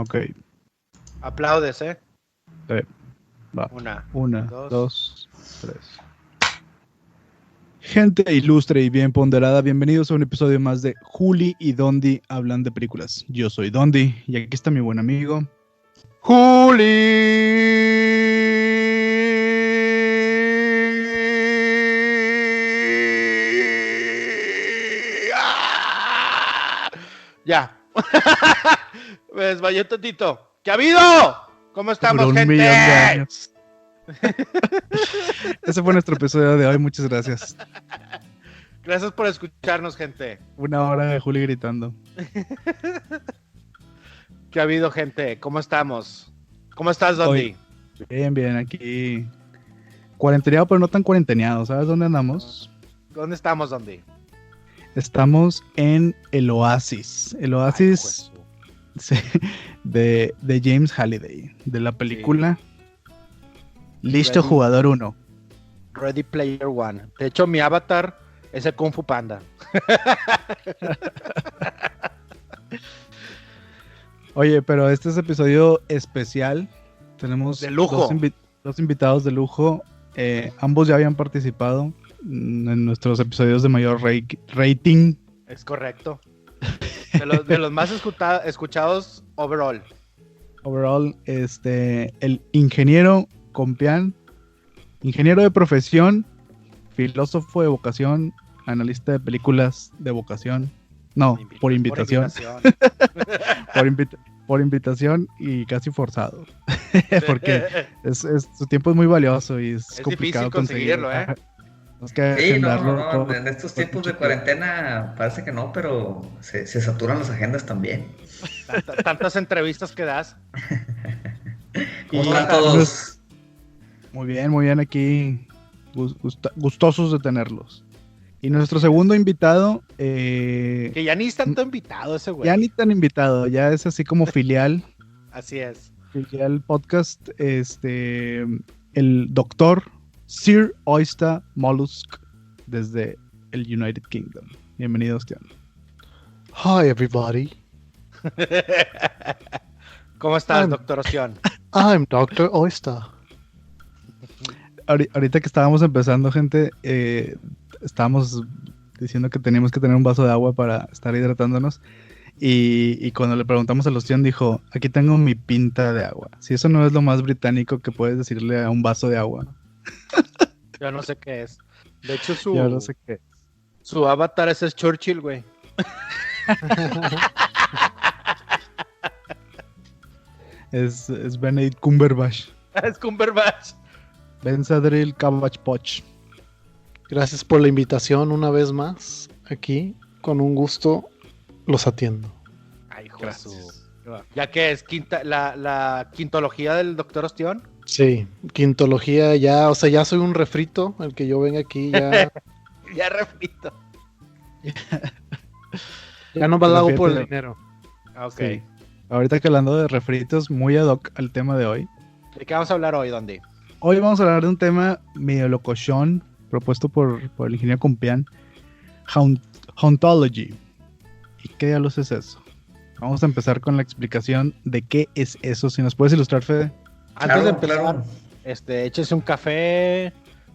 Ok. Aplaudes, ¿eh? Va. Una, dos, tres. Gente ilustre y bien ponderada, bienvenidos a un episodio más de Juli y Dondi hablan de películas. Yo soy Dondi y aquí está mi buen amigo Juli. ¡Ah! Ya. Me desmayé tantito. ¿Qué ha habido? ¿Cómo por estamos, un gente? millón de años. Ese fue nuestro episodio de hoy, muchas gracias. Gracias por escucharnos, gente. Una hora de Juli gritando. ¿Qué ha habido, gente? ¿Cómo estamos? ¿Cómo estás, Dondi? Bien, aquí cuarenteneado, pero no tan cuarenteneado. ¿Sabes dónde andamos? ¿Dónde estamos, Dondi? Estamos en el Oasis. El Oasis de James Halliday, de la película Listo Jugador 1. Ready Player One. De hecho, mi avatar es el Kung Fu Panda. Oye, pero este es episodio especial. Tenemos de lujo. Dos invitados de lujo. Ambos ya habían participado en nuestros episodios de mayor rating. Es correcto. De los más escuchados overall. Overall, el ingeniero Compián, ingeniero de profesión, filósofo de vocación, analista de películas de vocación. No, por invitación. Por invitación y casi forzado. Porque su tiempo es muy valioso y es complicado difícil conseguirlo, ¿eh? Es que sí, no. En estos tiempos de cuarentena parece que no, pero se saturan las agendas también. Tantas entrevistas que das. ¿Cómo están todos? Muy bien aquí. Gustosos de tenerlos. Y nuestro segundo invitado... que ya ni es tanto invitado ese güey. Ya ni tan invitado, ya es así como filial. Así es. Filial podcast, el doctor Sir Oyster Mollusk desde el United Kingdom. Bienvenido, Ostión. Hi, everybody. ¿Cómo estás, doctor Ostión? I'm Dr. Oyster. Ahorita que estábamos empezando, gente, estábamos diciendo que teníamos que tener un vaso de agua para estar hidratándonos. Y cuando le preguntamos a Ostión, dijo, aquí tengo mi pinta de agua. Si eso no es lo más británico que puedes decirle a un vaso de agua. Yo no sé qué es. De hecho, Yo no sé qué. Su avatar es Churchill, güey. Es Benedict Cumberbatch. Es Cumberbatch. Ben Sadril Cabbage Poch. Gracias por la invitación una vez más. Aquí, con un gusto, los atiendo. Ay, hijo de su... ¿Ya que es la quintología del doctor Ostión? Sí, quintología ya, o sea, ya soy un refrito, el que yo venga aquí ya... Ya refrito. Ya no me lo hago por el dinero. Ok. Sí. Ahorita que hablando de refritos, muy ad hoc al tema de hoy. ¿De qué vamos a hablar hoy, Dondi? Hoy vamos a hablar de un tema medio locochón, propuesto por el ingeniero Compián. Hauntology. ¿Y qué diablos es eso? Vamos a empezar con la explicación de qué es eso. Si nos puedes ilustrar, Fede. Antes de empezar, échese un café,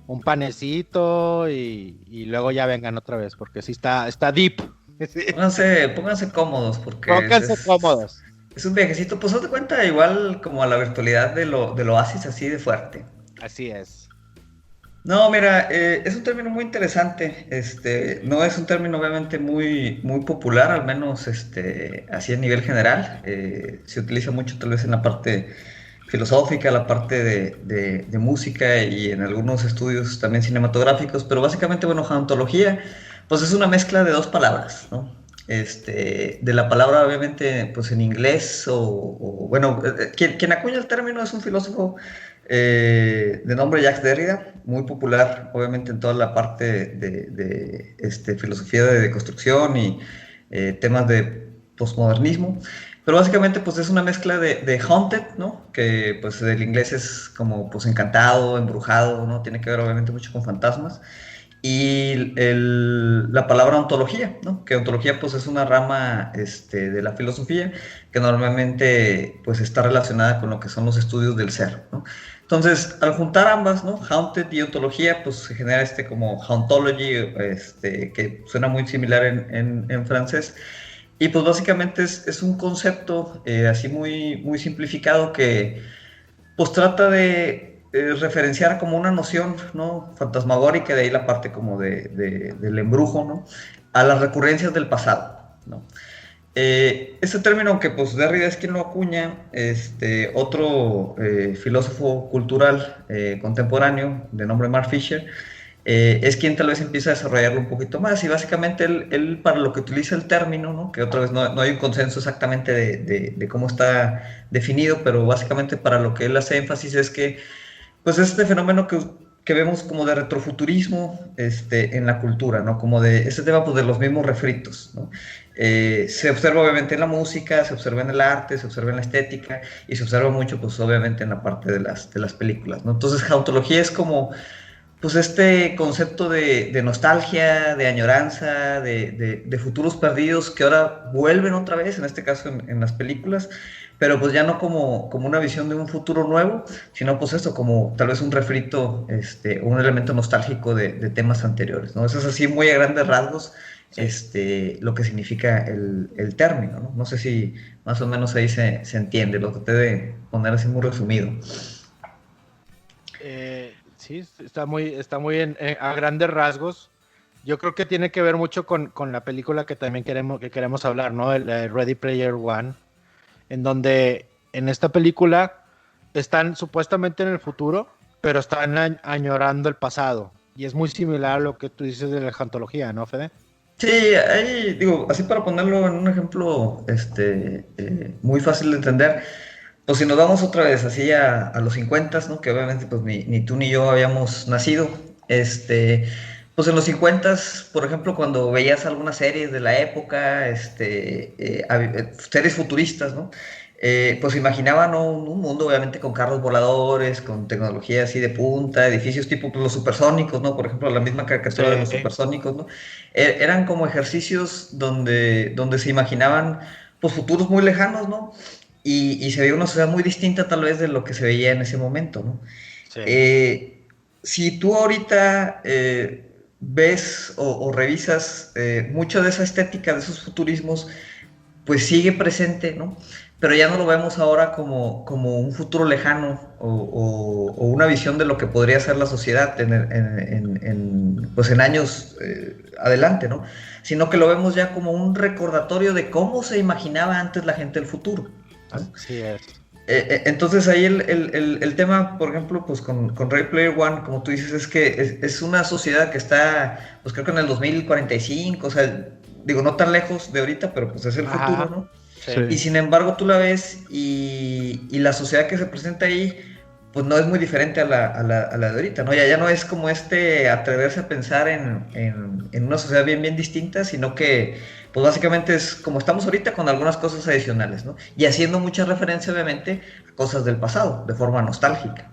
un panecito y luego ya vengan otra vez, porque sí está deep. Pónganse cómodos, porque cómodos. Es un viajecito, pues haz de cuenta igual como a la virtualidad del Oasis, así de fuerte. Así es. No, mira, es un término muy interesante. No es un término obviamente muy, muy popular, al menos así a nivel general. Se utiliza mucho tal vez en la parte filosófica, la parte de música y en algunos estudios también cinematográficos, pero básicamente, bueno, hauntología, pues es una mezcla de dos palabras, ¿no? De la palabra obviamente pues en inglés bueno, quien acuña el término es un filósofo de nombre Jacques Derrida, muy popular obviamente en toda la parte de filosofía de deconstrucción y temas de posmodernismo, pero básicamente pues es una mezcla de haunted, ¿no? Que pues del inglés es como pues encantado, embrujado, ¿no? Tiene que ver obviamente mucho con fantasmas. y la palabra ontología, ¿no? Que ontología pues es una rama de la filosofía que normalmente pues está relacionada con lo que son los estudios del ser, ¿no? Entonces, al juntar ambas, ¿no? Haunted y ontología, pues se genera como hauntology, que suena muy similar en francés. Y pues básicamente es un concepto así muy, muy simplificado que pues trata de referenciar como una noción, ¿no? Fantasmagórica, de ahí la parte como del embrujo, ¿no? A las recurrencias del pasado, ¿no? Este término que pues Derrida es quien lo acuña, otro filósofo cultural contemporáneo de nombre Mark Fisher, es quien tal vez empieza a desarrollarlo un poquito más, y básicamente él para lo que utiliza el término, ¿no? Que otra vez no hay un consenso exactamente de cómo está definido, pero básicamente para lo que él hace énfasis es que pues este fenómeno que vemos como de retrofuturismo en la cultura, ¿no? Como de este tema pues, de los mismos refritos, ¿no? Se observa obviamente en la música, se observa en el arte, se observa en la estética y se observa mucho pues obviamente en la parte de las películas, ¿no? Entonces hauntología es como pues este concepto de nostalgia, de añoranza, de futuros perdidos que ahora vuelven otra vez, en este caso en las películas, pero pues ya no como una visión de un futuro nuevo, sino pues esto, como tal vez un refrito, un elemento nostálgico de temas anteriores, ¿no? Eso es así muy a grandes rasgos, lo que significa el término, ¿no? No sé si más o menos ahí se entiende, lo traté de poner así muy resumido. Sí, está muy a grandes rasgos. Yo creo que tiene que ver mucho con la película que también queremos hablar, ¿no? El Ready Player One, en donde en esta película están supuestamente en el futuro, pero están añorando el pasado. Y es muy similar a lo que tú dices de la hauntología, ¿no, Fede? Sí, ahí digo, así para ponerlo en un ejemplo muy fácil de entender, pues si nos vamos otra vez así a los 50, ¿no? Que obviamente pues ni tú ni yo habíamos nacido, pues en los 50, por ejemplo, cuando veías algunas series de la época, series futuristas, ¿no? Pues imaginaban, ¿no? Un mundo obviamente con carros voladores, con tecnología así de punta, edificios tipo pues, los supersónicos, ¿no? Por ejemplo, la misma caricatura de los supersónicos, ¿no? Eran como ejercicios donde se imaginaban pues futuros muy lejanos, ¿no? Y se veía una sociedad muy distinta tal vez de lo que se veía en ese momento, ¿no? Sí. Si tú ahorita ves o revisas mucho de esa estética, de esos futurismos, pues sigue presente, ¿no? Pero ya no lo vemos ahora como un futuro lejano o una visión de lo que podría ser la sociedad pues en años adelante, ¿no? Sino que lo vemos ya como un recordatorio de cómo se imaginaba antes la gente el futuro, ¿no? Así es. Entonces ahí el tema, por ejemplo, pues con Ready Player One, como tú dices, es que es una sociedad que está, pues creo que en el 2045, o sea, digo, no tan lejos de ahorita, pero pues es el futuro, ¿no? Sí. Y sin embargo tú la ves y la sociedad que se presenta ahí, pues no es muy diferente a la de ahorita, ¿no? Ya no es como atreverse a pensar en una sociedad bien, bien distinta, sino que pues básicamente es como estamos ahorita con algunas cosas adicionales, ¿no? Y haciendo mucha referencia, obviamente, a cosas del pasado, de forma nostálgica.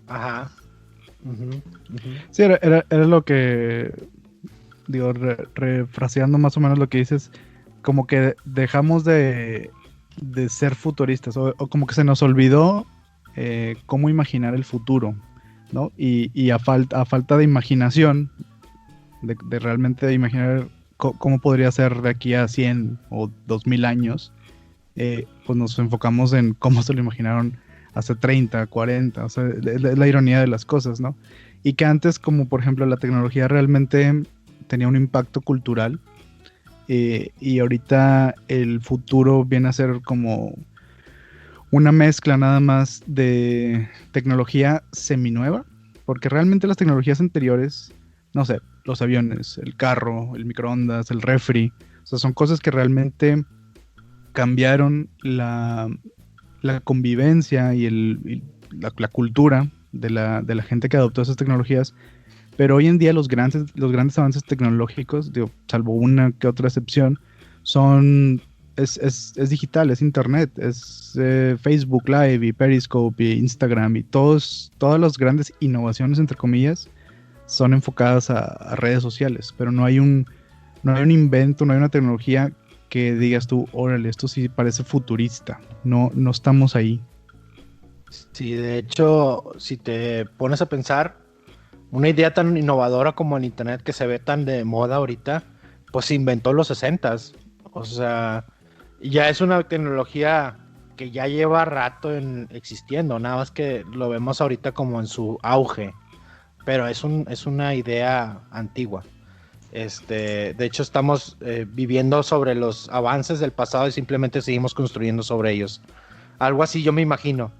Ajá. Sí, era lo que, digo, refraseando más o menos lo que dices, como que dejamos de ser futuristas, o como que se nos olvidó cómo imaginar el futuro, ¿no? Y a falta de imaginación, de realmente imaginar cómo podría ser de aquí a 100 o 2000 años, pues nos enfocamos en cómo se lo imaginaron hace 30, 40, o sea, es la ironía de las cosas, ¿no? Y que antes, como por ejemplo la tecnología realmente tenía un impacto cultural, y ahorita el futuro viene a ser como una mezcla nada más de tecnología seminueva, porque realmente las tecnologías anteriores, no sé, los aviones, el carro, el microondas, el refri, o sea, son cosas que realmente cambiaron la convivencia y la cultura de la gente que adoptó esas tecnologías. Pero hoy en día los grandes avances tecnológicos, digo, salvo una que otra excepción, es digital, es internet, es Facebook Live y Periscope y Instagram y todas las grandes innovaciones, entre comillas, son enfocadas a redes sociales, pero no hay un invento, no hay una tecnología que digas tú, órale, esto sí parece futurista. No estamos ahí. Sí, de hecho, si te pones a pensar, una idea tan innovadora como el internet que se ve tan de moda ahorita, pues se inventó en los 60s. O sea, ya es una tecnología que ya lleva rato existiendo, nada más que lo vemos ahorita como en su auge, pero es una idea antigua. De hecho, estamos viviendo sobre los avances del pasado y simplemente seguimos construyendo sobre ellos. Algo así yo me imagino.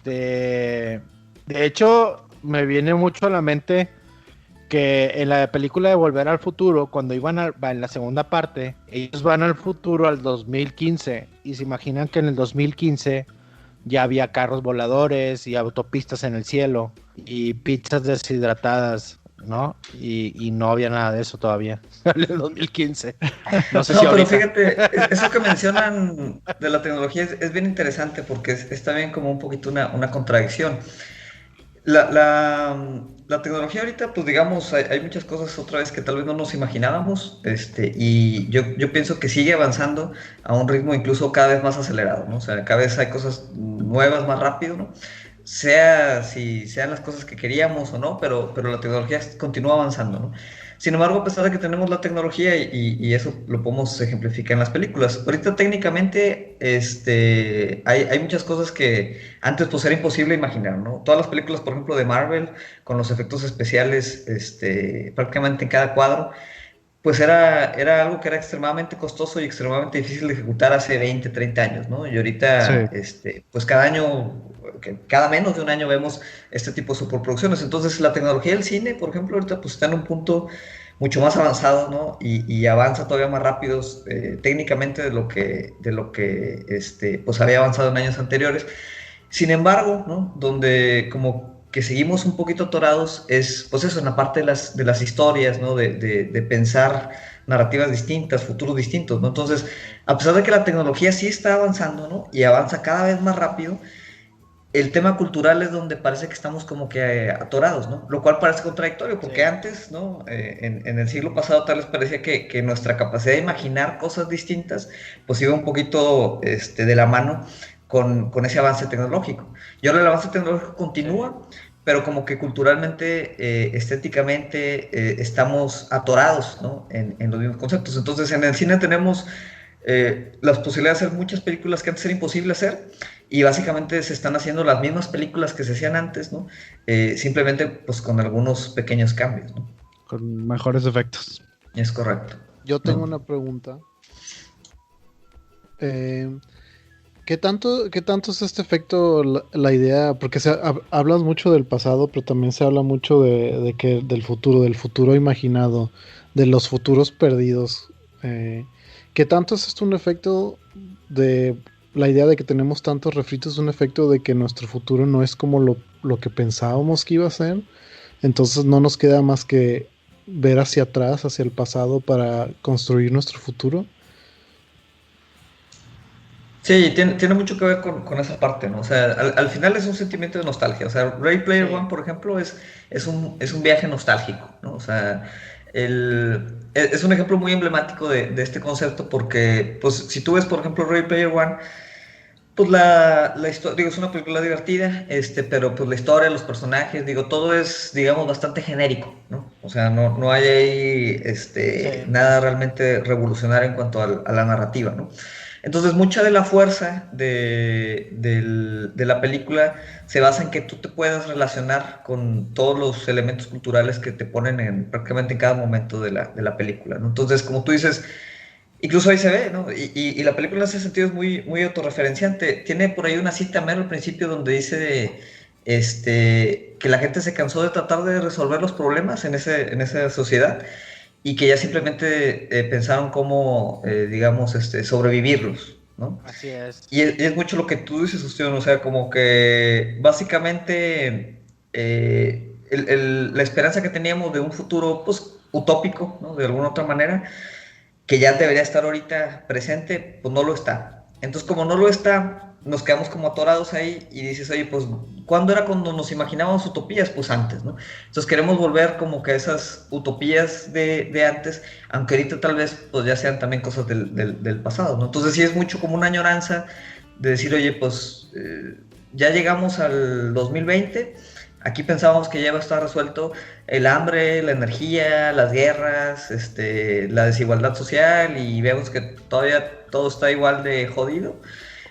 De hecho, me viene mucho a la mente que en la película de Volver al Futuro, cuando en la segunda parte, ellos van al futuro al 2015 y se imaginan que en el 2015 ya había carros voladores y autopistas en el cielo y pizzas deshidratadas, ¿no? Y no había nada de eso todavía en el 2015. No sé si pero ahorita. fíjate, eso que mencionan de la tecnología es bien interesante porque es también como un poquito una contradicción. La tecnología ahorita, pues digamos, hay muchas cosas otra vez que tal vez no nos imaginábamos, y yo pienso que sigue avanzando a un ritmo incluso cada vez más acelerado, ¿no? O sea, cada vez hay cosas nuevas más rápido, ¿no? Si sean las cosas que queríamos o no, pero la tecnología continúa avanzando, ¿no? Sin embargo, a pesar de que tenemos la tecnología y eso lo podemos ejemplificar en las películas, ahorita técnicamente hay muchas cosas que antes pues era imposible imaginar, ¿no? Todas las películas, por ejemplo, de Marvel, con los efectos especiales prácticamente en cada cuadro, pues era algo que era extremadamente costoso y extremadamente difícil de ejecutar hace 20, 30 años, ¿no? Y ahorita, pues cada año, cada menos de un año vemos este tipo de superproducciones. Entonces, la tecnología del cine, por ejemplo, ahorita pues está en un punto mucho más avanzado, ¿no? Y avanza todavía más rápido técnicamente de lo que pues había avanzado en años anteriores. Sin embargo, ¿no? Donde como que seguimos un poquito atorados es, pues eso, en la parte de las historias, ¿no? De pensar narrativas distintas, futuros distintos, ¿no? Entonces, a pesar de que la tecnología sí está avanzando, ¿no? Y avanza cada vez más rápido, el tema cultural es donde parece que estamos como que atorados, ¿no? Lo cual parece contradictorio, porque antes, ¿no? En el siglo pasado tal vez parecía que nuestra capacidad de imaginar cosas distintas, pues iba un poquito de la mano con ese avance tecnológico. Y ahora el avance tecnológico continúa, pero como que culturalmente, estéticamente, estamos atorados, ¿no? En los mismos conceptos. Entonces, en el cine tenemos las posibilidades de hacer muchas películas que antes era imposible hacer, y básicamente se están haciendo las mismas películas que se hacían antes, ¿no? Simplemente pues con algunos pequeños cambios, ¿no? Con mejores efectos. Es correcto. Yo tengo una pregunta. ¿Qué tanto es este efecto la idea? Porque hablas mucho del pasado, pero también se habla mucho del futuro imaginado, de los futuros perdidos. ¿Qué tanto es esto un efecto de la idea de que tenemos tantos refritos? ¿Es un efecto de que nuestro futuro no es como lo que pensábamos que iba a ser? Entonces no nos queda más que ver hacia atrás, hacia el pasado, para construir nuestro futuro. Sí, tiene mucho que ver con esa parte, ¿no? O sea, al final es un sentimiento de nostalgia. O sea, Ready Player One, por ejemplo, es un viaje nostálgico, ¿no? O sea, es un ejemplo muy emblemático de este concepto porque, pues, si tú ves, por ejemplo, Ready Player One, pues la historia, digo, es una película divertida, pero pues la historia, los personajes, digo, todo es, digamos, bastante genérico, ¿no? O sea, no hay ahí, nada realmente revolucionario en cuanto a la narrativa, ¿no? Entonces, mucha de la fuerza de la película se basa en que tú te puedas relacionar con todos los elementos culturales que te ponen prácticamente en cada momento de la película, ¿no? Entonces, como tú dices, incluso ahí se ve, ¿no? Y la película en ese sentido es muy, muy autorreferenciante. Tiene por ahí una cita mero al principio donde dice que la gente se cansó de tratar de resolver los problemas en esa sociedad y que ya simplemente pensaron cómo, digamos, sobrevivirlos, ¿no? Así es. Y es mucho lo que tú dices, Ustio, o sea, como que básicamente la esperanza que teníamos de un futuro, pues, utópico, ¿no? De alguna otra manera, que ya debería estar ahorita presente, pues no lo está. Entonces, como no lo está, nos quedamos como atorados ahí y dices, oye, pues, ¿cuándo era cuando nos imaginábamos utopías? Pues antes, ¿no? Entonces queremos volver como que a esas utopías de antes, aunque ahorita tal vez pues ya sean también cosas del pasado, ¿no? Entonces sí es mucho como una añoranza de decir, oye, pues ya llegamos al 2020, aquí pensábamos que ya iba a estar resuelto el hambre, la energía, las guerras, la desigualdad social, y vemos que todavía todo está igual de jodido.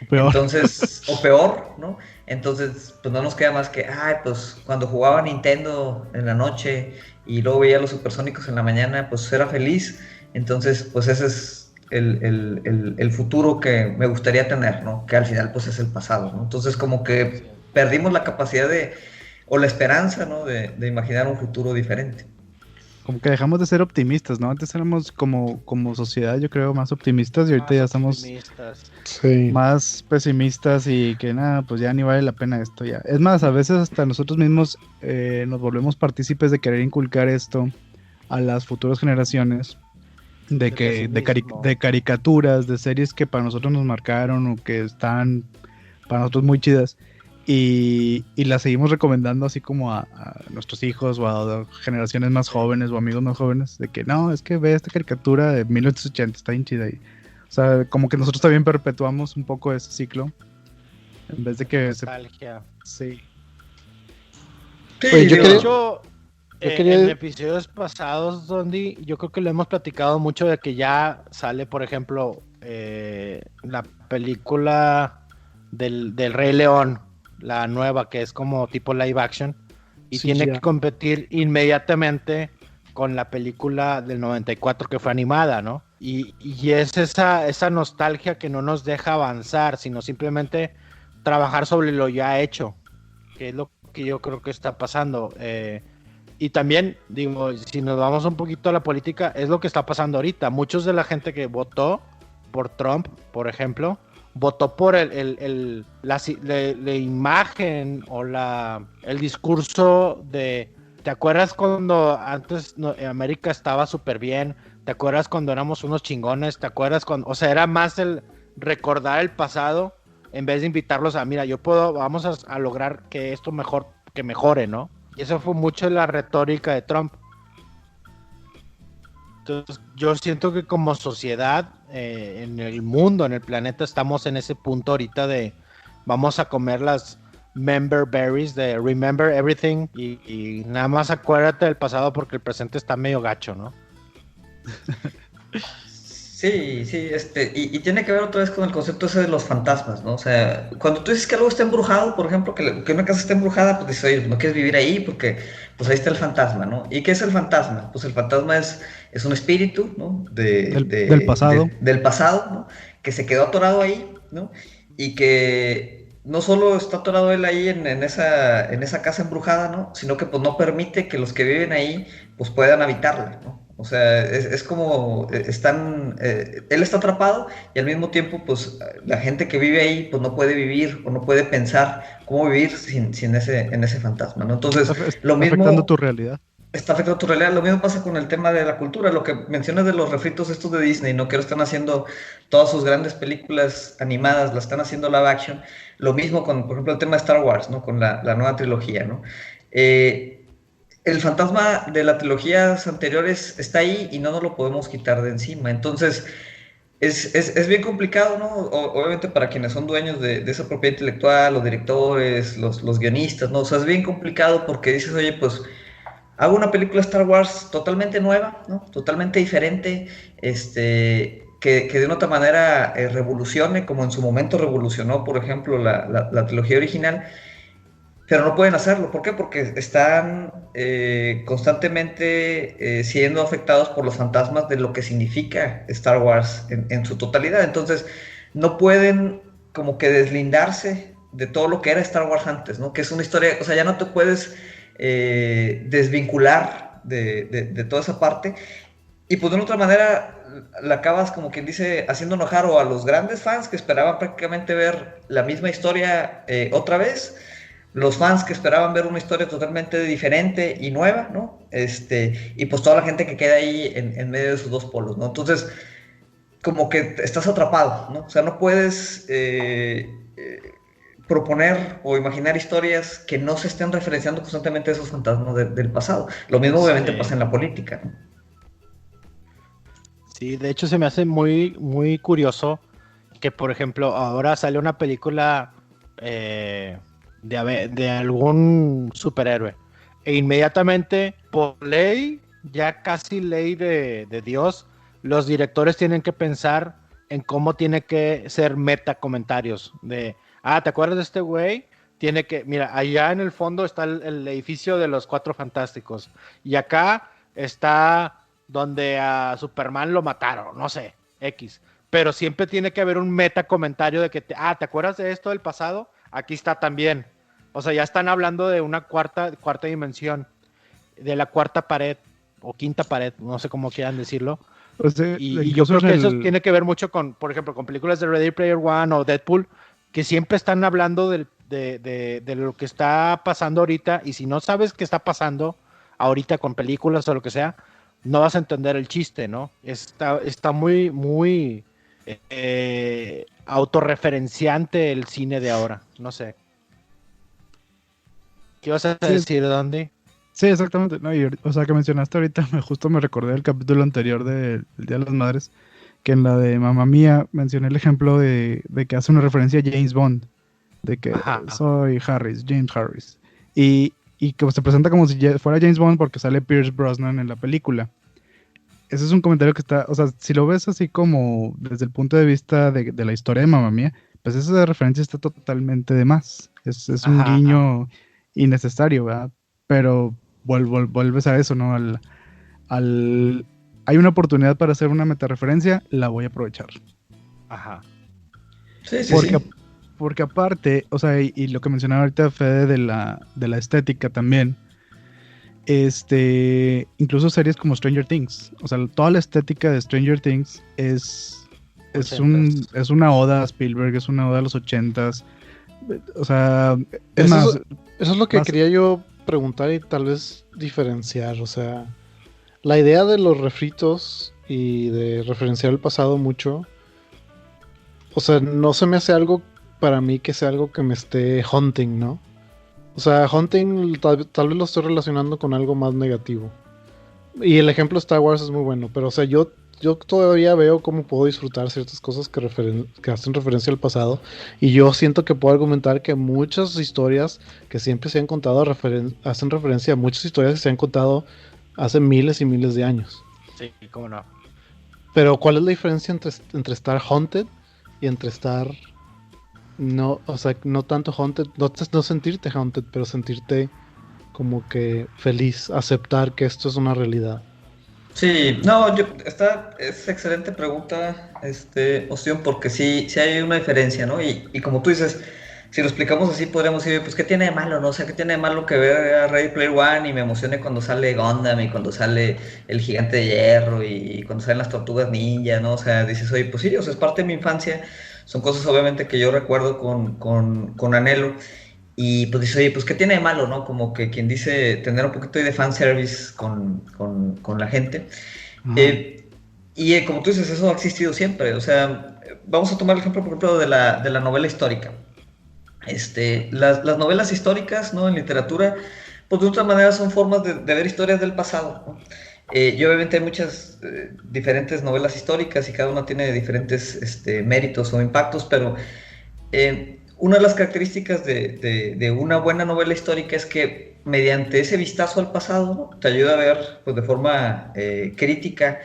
Peor. Entonces, o peor, ¿no? Entonces, pues no nos queda más que, ay, pues cuando jugaba Nintendo en la noche y luego veía los supersónicos en la mañana, pues era feliz. Entonces, pues ese es el futuro que me gustaría tener, ¿no? Que al final, pues es el pasado, ¿no? Entonces, como que perdimos la capacidad o la esperanza, ¿no? De imaginar un futuro diferente. Como que dejamos de ser optimistas, ¿no? Antes éramos como sociedad, yo creo, más optimistas y ahorita ya estamos Sí. más pesimistas y que nada, pues ya ni vale la pena esto ya. Es más, a veces hasta nosotros mismos nos volvemos partícipes de querer inculcar esto a las futuras generaciones, de caricaturas, de series que para nosotros nos marcaron o que están para nosotros muy chidas. Y las seguimos recomendando así como a nuestros hijos o a generaciones más jóvenes o amigos más jóvenes, de que no, es que ve esta caricatura de 1980, está bien chida. O sea, como que nosotros también perpetuamos un poco ese ciclo, en vez de que nostalgia. Sí. Sí, Oye, yo De quería- hecho, quería- en episodios pasados, Dondi, yo creo que lo hemos platicado mucho de que ya sale, por ejemplo, la película del Rey León, la nueva, que es como tipo live action, y Sí, tiene ya. que competir inmediatamente con la película del 94 que fue animada, ¿no? Y es esa nostalgia que no nos deja avanzar, sino simplemente trabajar sobre lo ya hecho, que es lo que yo creo que está pasando. Y también, digo, si nos vamos un poquito a la política, es lo que está pasando ahorita. Muchos de la gente que votó por Trump, por ejemplo, votó por la imagen o el discurso de... ¿Te acuerdas cuando antes América estaba súper bien? ¿Te acuerdas cuando éramos unos chingones? ¿Te acuerdas cuando... O sea, era más el recordar el pasado en vez de invitarlos a, mira, vamos a lograr que esto mejore, ¿no? Y eso fue mucho la retórica de Trump. Entonces, yo siento que como sociedad, en el mundo, en el planeta, estamos en ese punto ahorita de vamos a comer las member berries de remember everything y nada más acuérdate del pasado porque el presente está medio gacho, ¿no? Sí, y tiene que ver otra vez con el concepto ese de los fantasmas, ¿no? O sea, cuando tú dices que algo está embrujado, por ejemplo, que una casa está embrujada, pues dices, oye, no quieres vivir ahí porque pues ahí está el fantasma, ¿no? ¿Y qué es el fantasma? Pues el fantasma es un espíritu, ¿no? Del pasado. Del pasado, ¿no? Que se quedó atorado ahí, ¿no? Y que no solo está atorado él ahí en esa casa embrujada, ¿no? Sino que pues no permite que los que viven ahí pues puedan habitarla, ¿no? O sea, es como él está atrapado y al mismo tiempo, pues, la gente que vive ahí, pues no puede vivir o no puede pensar cómo vivir en ese fantasma, ¿no? Entonces, Está lo mismo afectando tu realidad. está afectando tu realidad. Lo mismo pasa con el tema de la cultura, lo que mencionas de los refritos estos de Disney, ¿no? Que ahora están haciendo todas sus grandes películas animadas, las están haciendo live action. Lo mismo con, por ejemplo, el tema de Star Wars, ¿no? Con la nueva trilogía, ¿no? El fantasma de las trilogías anteriores está ahí y no nos lo podemos quitar de encima. Entonces, es bien complicado, ¿no? Obviamente para quienes son dueños de esa propiedad intelectual, los directores, los guionistas, ¿no? O sea, es bien complicado porque dices, oye, pues hago una película Star Wars totalmente nueva, ¿no? Totalmente diferente, que de una otra manera revolucione, como en su momento revolucionó, por ejemplo, la trilogía original. Pero no pueden hacerlo. ¿Por qué? Porque están constantemente siendo afectados por los fantasmas de lo que significa Star Wars en su totalidad. Entonces, no pueden como que deslindarse de todo lo que era Star Wars antes, ¿no? Que es una historia, o sea, ya no te puedes desvincular de toda esa parte. Y pues de una otra manera la acabas, como quien dice, haciendo enojar o a los grandes fans que esperaban prácticamente ver la misma historia otra vez, los fans que esperaban ver una historia totalmente diferente y nueva, ¿no? Y pues toda la gente que queda ahí en medio de esos dos polos, ¿no? Entonces, como que estás atrapado, ¿no? O sea, no puedes proponer o imaginar historias que no se estén referenciando constantemente a esos fantasmas del pasado. Lo mismo obviamente pasa en la política, ¿no? Sí, de hecho se me hace muy, muy curioso que, por ejemplo, ahora sale una película de algún superhéroe e inmediatamente, por ley, ya casi ley de Dios, los directores tienen que pensar en cómo tiene que ser meta comentarios de, ¿te acuerdas de este güey? Tiene que, mira, allá en el fondo está el edificio de los Cuatro Fantásticos y acá está donde a Superman lo mataron, no sé, X. Pero siempre tiene que haber un meta comentario de que, ¿te acuerdas de esto del pasado? Aquí está también. O sea, ya están hablando de una cuarta dimensión, de la cuarta pared, o quinta pared, no sé cómo quieran decirlo. O sea, Y yo creo que eso tiene que ver mucho con, por ejemplo, con películas de Ready Player One o Deadpool, que siempre están hablando de lo que está pasando ahorita, y si no sabes qué está pasando ahorita con películas o lo que sea, no vas a entender el chiste, ¿no? Está muy, muy autorreferenciante el cine de ahora, no sé. ¿Qué vas a decir, Dandy? Sí, exactamente. No, o sea, que mencionaste ahorita, justo me recordé del capítulo anterior del Día de las Madres, que en la de Mamma Mía mencioné el ejemplo de que hace una referencia a James Bond, de que soy James Harris. Y que se presenta como si fuera James Bond porque sale Pierce Brosnan en la película. Ese es un comentario que está, o sea, si lo ves así como desde el punto de vista de la historia de Mamma Mía, pues esa referencia está totalmente de más. Es un guiño innecesario, ¿verdad? Pero vuelves a eso, ¿no? Hay una oportunidad para hacer una metareferencia, la voy a aprovechar. Ajá. Sí. Porque aparte, o sea, y lo que mencionaba ahorita Fede de la estética también, incluso series como Stranger Things, o sea, toda la estética de Stranger Things es una oda a Spielberg, es una oda a los 80s, o sea, eso es lo que quería yo preguntar y tal vez diferenciar, o sea, la idea de los refritos y de referenciar el pasado mucho, o sea, no se me hace algo para mí que sea algo que me esté haunting, ¿no? O sea, haunting tal vez lo estoy relacionando con algo más negativo. Y el ejemplo de Star Wars es muy bueno, pero o sea, yo todavía veo cómo puedo disfrutar ciertas cosas que hacen referencia al pasado. Y yo siento que puedo argumentar que muchas historias que siempre se han contado hacen referencia a muchas historias que se han contado hace miles y miles de años. Sí, cómo no. Pero ¿cuál es la diferencia entre estar haunted y entre estar... No, o sea, no tanto haunted, no sentirte haunted, pero sentirte como que feliz, aceptar que esto es una realidad? Sí, no, es excelente pregunta, Ostión, porque sí hay una diferencia, ¿no? Y como tú dices, si lo explicamos así, podríamos decir, pues, ¿qué tiene de malo, no? O sea, ¿qué tiene de malo que vea Ready Player One y me emocione cuando sale Gundam y cuando sale el Gigante de Hierro y cuando salen las Tortugas Ninja, ¿no? O sea, dices, oye, pues sí, o sea, es parte de mi infancia, son cosas obviamente que yo recuerdo con anhelo. Y pues dice, oye, pues ¿qué tiene de malo, no? Como que quien dice tener un poquito de fanservice con la gente. Como tú dices, eso ha existido siempre. O sea, vamos a tomar el ejemplo, por ejemplo, de la novela histórica. Las novelas históricas, ¿no? En literatura, pues de otra manera son formas de ver historias del pasado, ¿no? Y obviamente hay muchas diferentes novelas históricas y cada una tiene diferentes méritos o impactos, pero... una de las características de una buena novela histórica es que mediante ese vistazo al pasado, ¿no? Te ayuda a ver pues, de forma crítica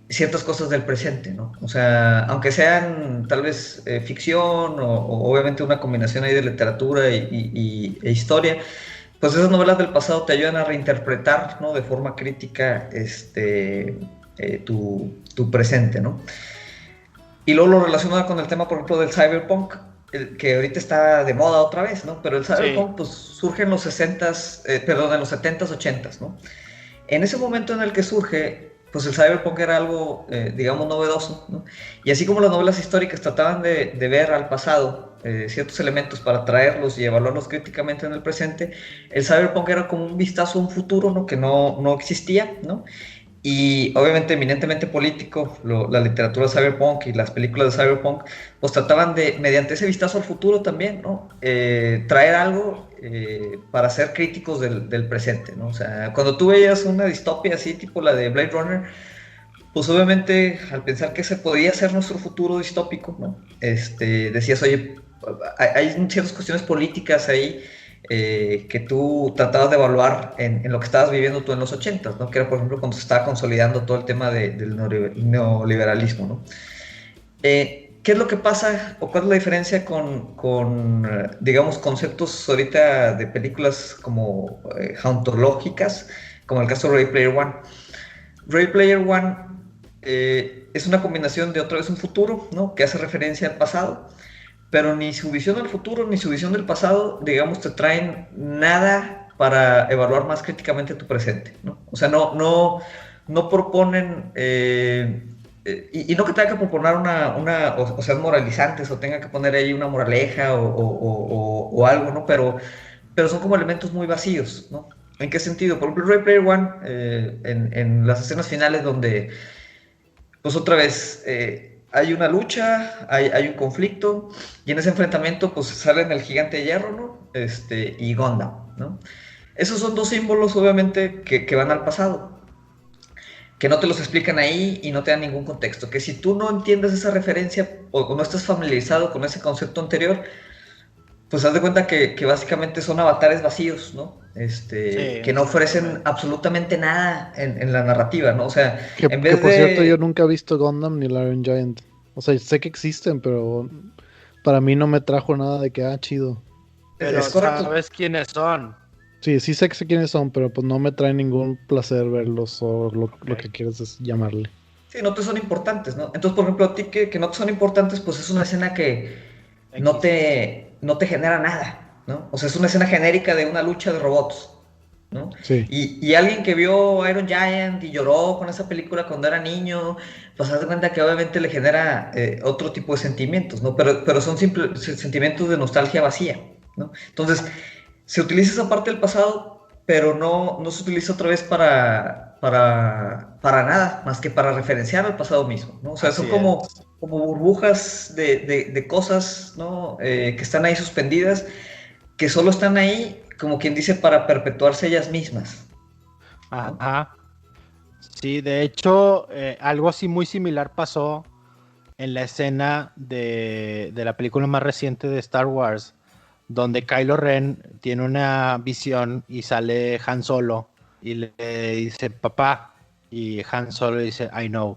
ciertas cosas del presente, ¿no? O sea, aunque sean tal vez ficción o obviamente una combinación ahí de literatura e historia, pues esas novelas del pasado te ayudan a reinterpretar, ¿no? De forma crítica tu presente, ¿no? Y luego lo relacionado con el tema, por ejemplo, del cyberpunk, que ahorita está de moda otra vez, ¿no? Pero el cyberpunk pues surge en los 60s, en los 70s, 80s, ¿no? En ese momento en el que surge, pues el cyberpunk era algo, digamos, novedoso, ¿no? Y así como las novelas históricas trataban de ver al pasado ciertos elementos para traerlos y evaluarlos críticamente en el presente, el cyberpunk era como un vistazo a un futuro, ¿no? Que no existía, ¿no? y obviamente eminentemente político, la literatura cyberpunk y las películas de cyberpunk, pues trataban de, mediante ese vistazo al futuro también, ¿no? Traer algo para ser críticos del presente, ¿no? O sea, cuando tú veías una distopia así, tipo la de Blade Runner, pues obviamente al pensar que ese podía ser nuestro futuro distópico, ¿no? Decías, oye, hay ciertas cuestiones políticas ahí que tú tratabas de evaluar en lo que estabas viviendo tú en los 80s, ¿no? Que era, por ejemplo, cuando se estaba consolidando todo el tema del neoliberalismo, ¿no? ¿Qué es lo que pasa o cuál es la diferencia con digamos, conceptos ahorita de películas como hauntológicas, como el caso de Ready Player One? Ready Player One es una combinación de otra vez un futuro, ¿no? Que hace referencia al pasado, pero ni su visión del futuro ni su visión del pasado, digamos, te traen nada para evaluar más críticamente tu presente, ¿no? O sea, no proponen, y no que tenga que proponer o sean moralizantes, o tenga que poner ahí una moraleja o algo, ¿no? Pero son como elementos muy vacíos, ¿no? ¿En qué sentido? Por ejemplo, Ready Player One, en las escenas finales donde, pues otra vez, hay una lucha, hay un conflicto, y en ese enfrentamiento pues salen el gigante de hierro, ¿no? Y Gundam, ¿no? Esos son dos símbolos, obviamente, que van al pasado, que no te los explican ahí y no te dan ningún contexto, que si tú no entiendes esa referencia o no estás familiarizado con ese concepto anterior, pues haz de cuenta que básicamente son avatares vacíos, ¿no? Que no ofrecen absolutamente nada en la narrativa, ¿no? O sea, en Que vez por cierto, yo de... nunca he visto Gundam ni el Iron Giant. O sea, sé que existen, pero para mí no me trajo nada de que, chido. Pero Es correcto. sabes quiénes son. Sí, sí sé que sé quiénes son, pero pues no me trae ningún placer verlos o lo que quieras es llamarle. Sí, no te son importantes, ¿no? Entonces, por ejemplo, a ti que no te son importantes, pues es una escena que no te genera nada, ¿no? O sea, es una escena genérica de una lucha de robots, ¿no? Sí. Y alguien que vio Iron Giant y lloró con esa película cuando era niño, pues haz de cuenta que obviamente le genera otro tipo de sentimientos, ¿no? Pero son simples sentimientos de nostalgia vacía, ¿no? Entonces, se utiliza esa parte del pasado, pero no se utiliza otra vez para nada, más que para referenciar al pasado mismo, ¿no? O sea, Así son como burbujas de cosas, ¿no? Que están ahí suspendidas, que solo están ahí, como quien dice, para perpetuarse ellas mismas. ¿no? Ajá. Sí, de hecho, algo así muy similar pasó en la escena de la película más reciente de Star Wars, donde Kylo Ren tiene una visión y sale Han Solo y le dice papá, y Han Solo le dice I know.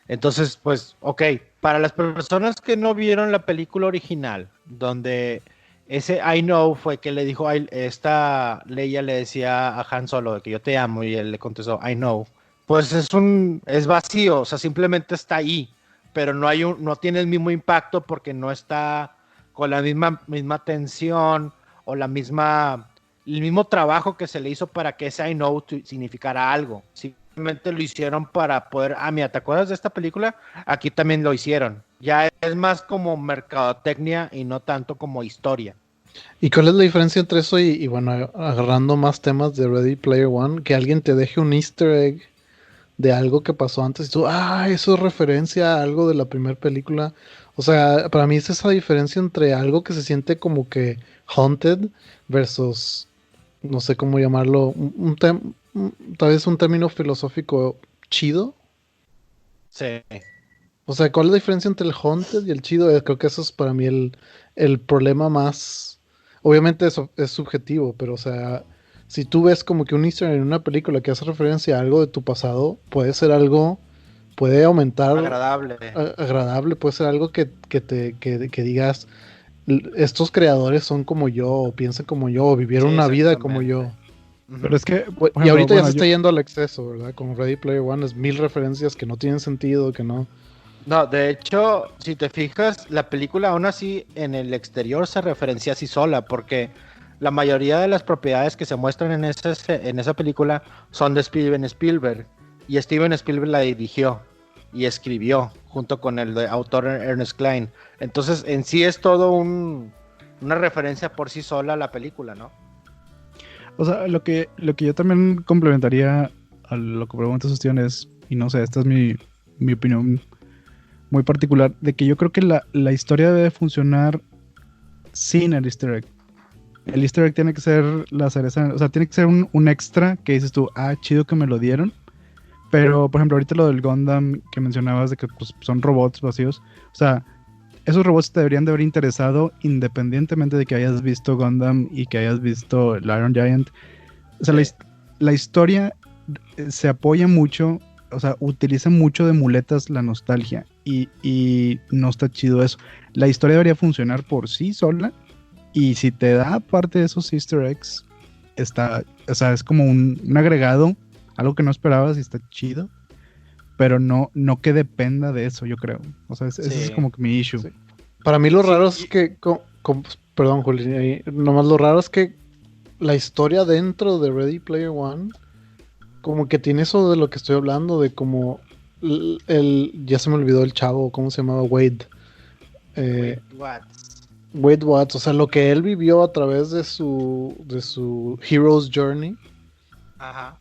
Entonces, pues, ok, para las personas que no vieron la película original, donde ese I know fue que le dijo, esta Leia le decía a Han Solo que yo te amo, y él le contestó I know, pues es vacío, o sea, simplemente está ahí, pero no tiene el mismo impacto porque no está con la misma tensión o el mismo trabajo que se le hizo para que ese I know significara algo. Simplemente lo hicieron para poder, mira, ¿te acuerdas de esta película? Aquí también lo hicieron. Ya es más como mercadotecnia y no tanto como historia. ¿Y cuál es la diferencia entre eso y bueno, agarrando más temas de Ready Player One, que alguien te deje un easter egg de algo que pasó antes y tú, eso es referencia a algo de la primera película? O sea, para mí es esa diferencia entre algo que se siente como que haunted versus, no sé cómo llamarlo, tal vez un término filosófico chido. Sí. O sea, ¿cuál es la diferencia entre el haunted y el chido? Creo que eso es para mí el problema más... Obviamente eso es subjetivo, pero o sea, si tú ves como que un easter egg en una película que hace referencia a algo de tu pasado, puede ser algo, puede aumentar Agradable. agradable, puede ser algo que digas, estos creadores son como yo, o piensan como yo, o vivieron Sí, una vida como yo. Pero es que, por Y ejemplo, ahorita ya bueno, se está yendo al exceso, ¿verdad? Con Ready Player One es 1000 referencias que no tienen sentido, que no... No, de hecho, si te fijas, la película aún así en el exterior se referencia así sola, porque la mayoría de las propiedades que se muestran en esa película son de Steven Spielberg, y Steven Spielberg la dirigió y escribió junto con el autor Ernest Cline. Entonces, en sí es todo una referencia por sí sola a la película, ¿no? o sea, lo que yo también complementaría a lo que pregunta Sustión es, y no sé, esta es mi opinión muy particular, de que yo creo que la historia debe funcionar sin el easter egg. El easter egg tiene que ser la cereza, o sea, tiene que ser un extra que dices tú, chido que me lo dieron. Pero, por ejemplo, ahorita lo del Gundam que mencionabas de que pues, son robots vacíos, o sea, esos robots te deberían de haber interesado independientemente de que hayas visto Gundam y que hayas visto el Iron Giant. O sea, la historia se apoya mucho, o sea, utiliza mucho de muletas la nostalgia y no está chido eso. La historia debería funcionar por sí sola y si te da parte de esos easter eggs, o sea, es como un agregado, algo que no esperabas y está chido, pero no que dependa de eso, yo creo. O sea, ese es como que mi issue. Sí. Para mí lo raro es que, perdón, Juli, nomás lo raro es que la historia dentro de Ready Player One, como que tiene eso de lo que estoy hablando, de como ya se me olvidó el chavo, ¿cómo se llamaba? Wade. Wade Watts, o sea, lo que él vivió a través de su Hero's Journey. Ajá.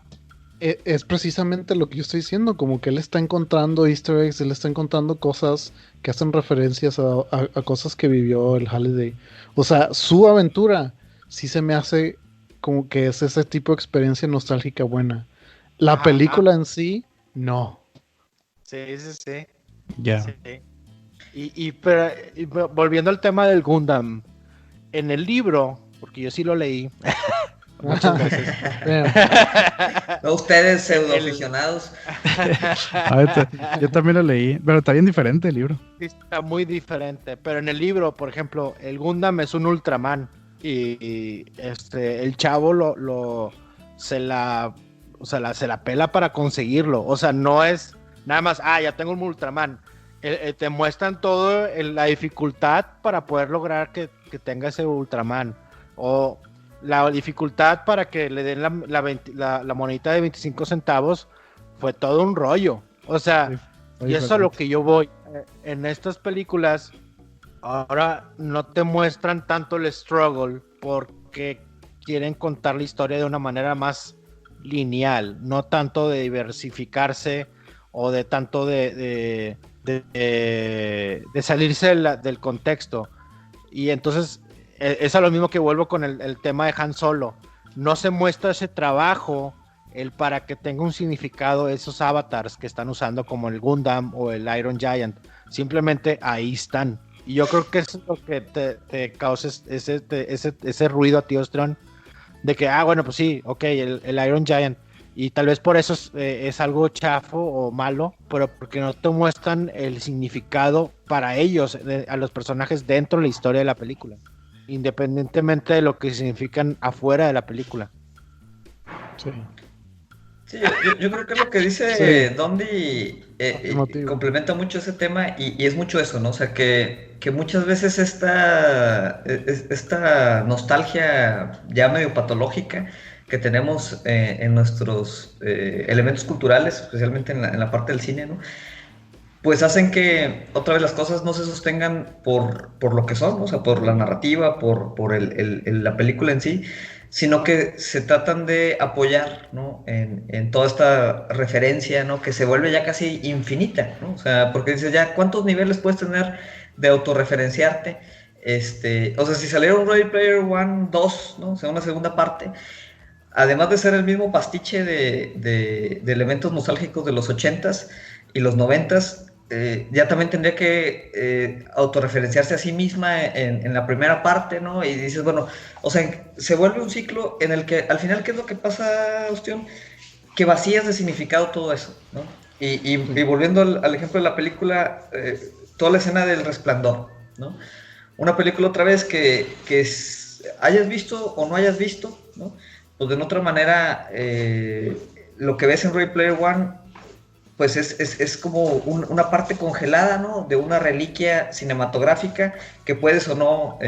Es precisamente lo que yo estoy diciendo, como que él está encontrando easter eggs, él está encontrando cosas que hacen referencias a cosas que vivió el Halliday. O sea, su aventura sí se me hace como que es ese tipo de experiencia nostálgica buena. La película en sí, no. Sí. Ya. Sí. Pero volviendo al tema del Gundam, en el libro, porque yo sí lo leí muchas veces. No, ustedes pseudoaficionados. Yo también lo leí, pero está bien diferente el libro. Sí, está muy diferente, pero en el libro, por ejemplo, el Gundam es un Ultraman y el chavo se la pela para conseguirlo, o sea, no es nada más, ya tengo un Ultraman. Te muestran todo la dificultad para poder lograr que tenga ese Ultraman, o la dificultad para que le den la monedita de 25 centavos. Fue todo un rollo, o sea, y eso es a lo que yo voy. En estas películas ahora no te muestran tanto el struggle porque quieren contar la historia de una manera más lineal, no tanto de diversificarse o de tanto de salirse del contexto. Y entonces es a lo mismo que vuelvo con el tema de Han Solo. No se muestra ese trabajo para que tenga un significado esos avatars que están usando como el Gundam o el Iron Giant. Simplemente ahí están. Y yo creo que eso es lo que te causa ese ruido a ti, Ostron, de que, bueno, pues sí, ok, el Iron Giant. Y tal vez por eso es algo chafo o malo, pero porque no te muestran el significado para ellos, a los personajes dentro de la historia de la película, independientemente de lo que significan afuera de la película. Sí. Sí, yo creo que lo que dice Dondi complementa mucho ese tema y es mucho eso, ¿no? O sea, que muchas veces esta nostalgia ya medio patológica que tenemos en nuestros elementos culturales, especialmente en la parte del cine, ¿no? Pues hacen que otra vez las cosas no se sostengan por lo que son, ¿no? O sea, por la narrativa, por la película en sí, sino que se tratan de apoyar, ¿no? en toda esta referencia, ¿no? Que se vuelve ya casi infinita, ¿no? O sea, porque dices, ya, ¿cuántos niveles puedes tener de autorreferenciarte? O sea, si saliera un Ready Player One 2, ¿no? O sea, una segunda parte, además de ser el mismo pastiche de elementos nostálgicos de los 80s y los 90s, ya también tendría que autorreferenciarse a sí misma en la primera parte, ¿no? Y dices, bueno, o sea, se vuelve un ciclo en el que al final, ¿qué es lo que pasa, Ostión? Que vacías de significado todo eso, ¿no? Y volviendo al ejemplo de la película, toda la escena del Resplandor, ¿no? Una película otra vez que hayas visto o no hayas visto, ¿no? Pues de otra manera, lo que ves en Ready Player One, pues es como una parte congelada, ¿no? De una reliquia cinematográfica que puedes o no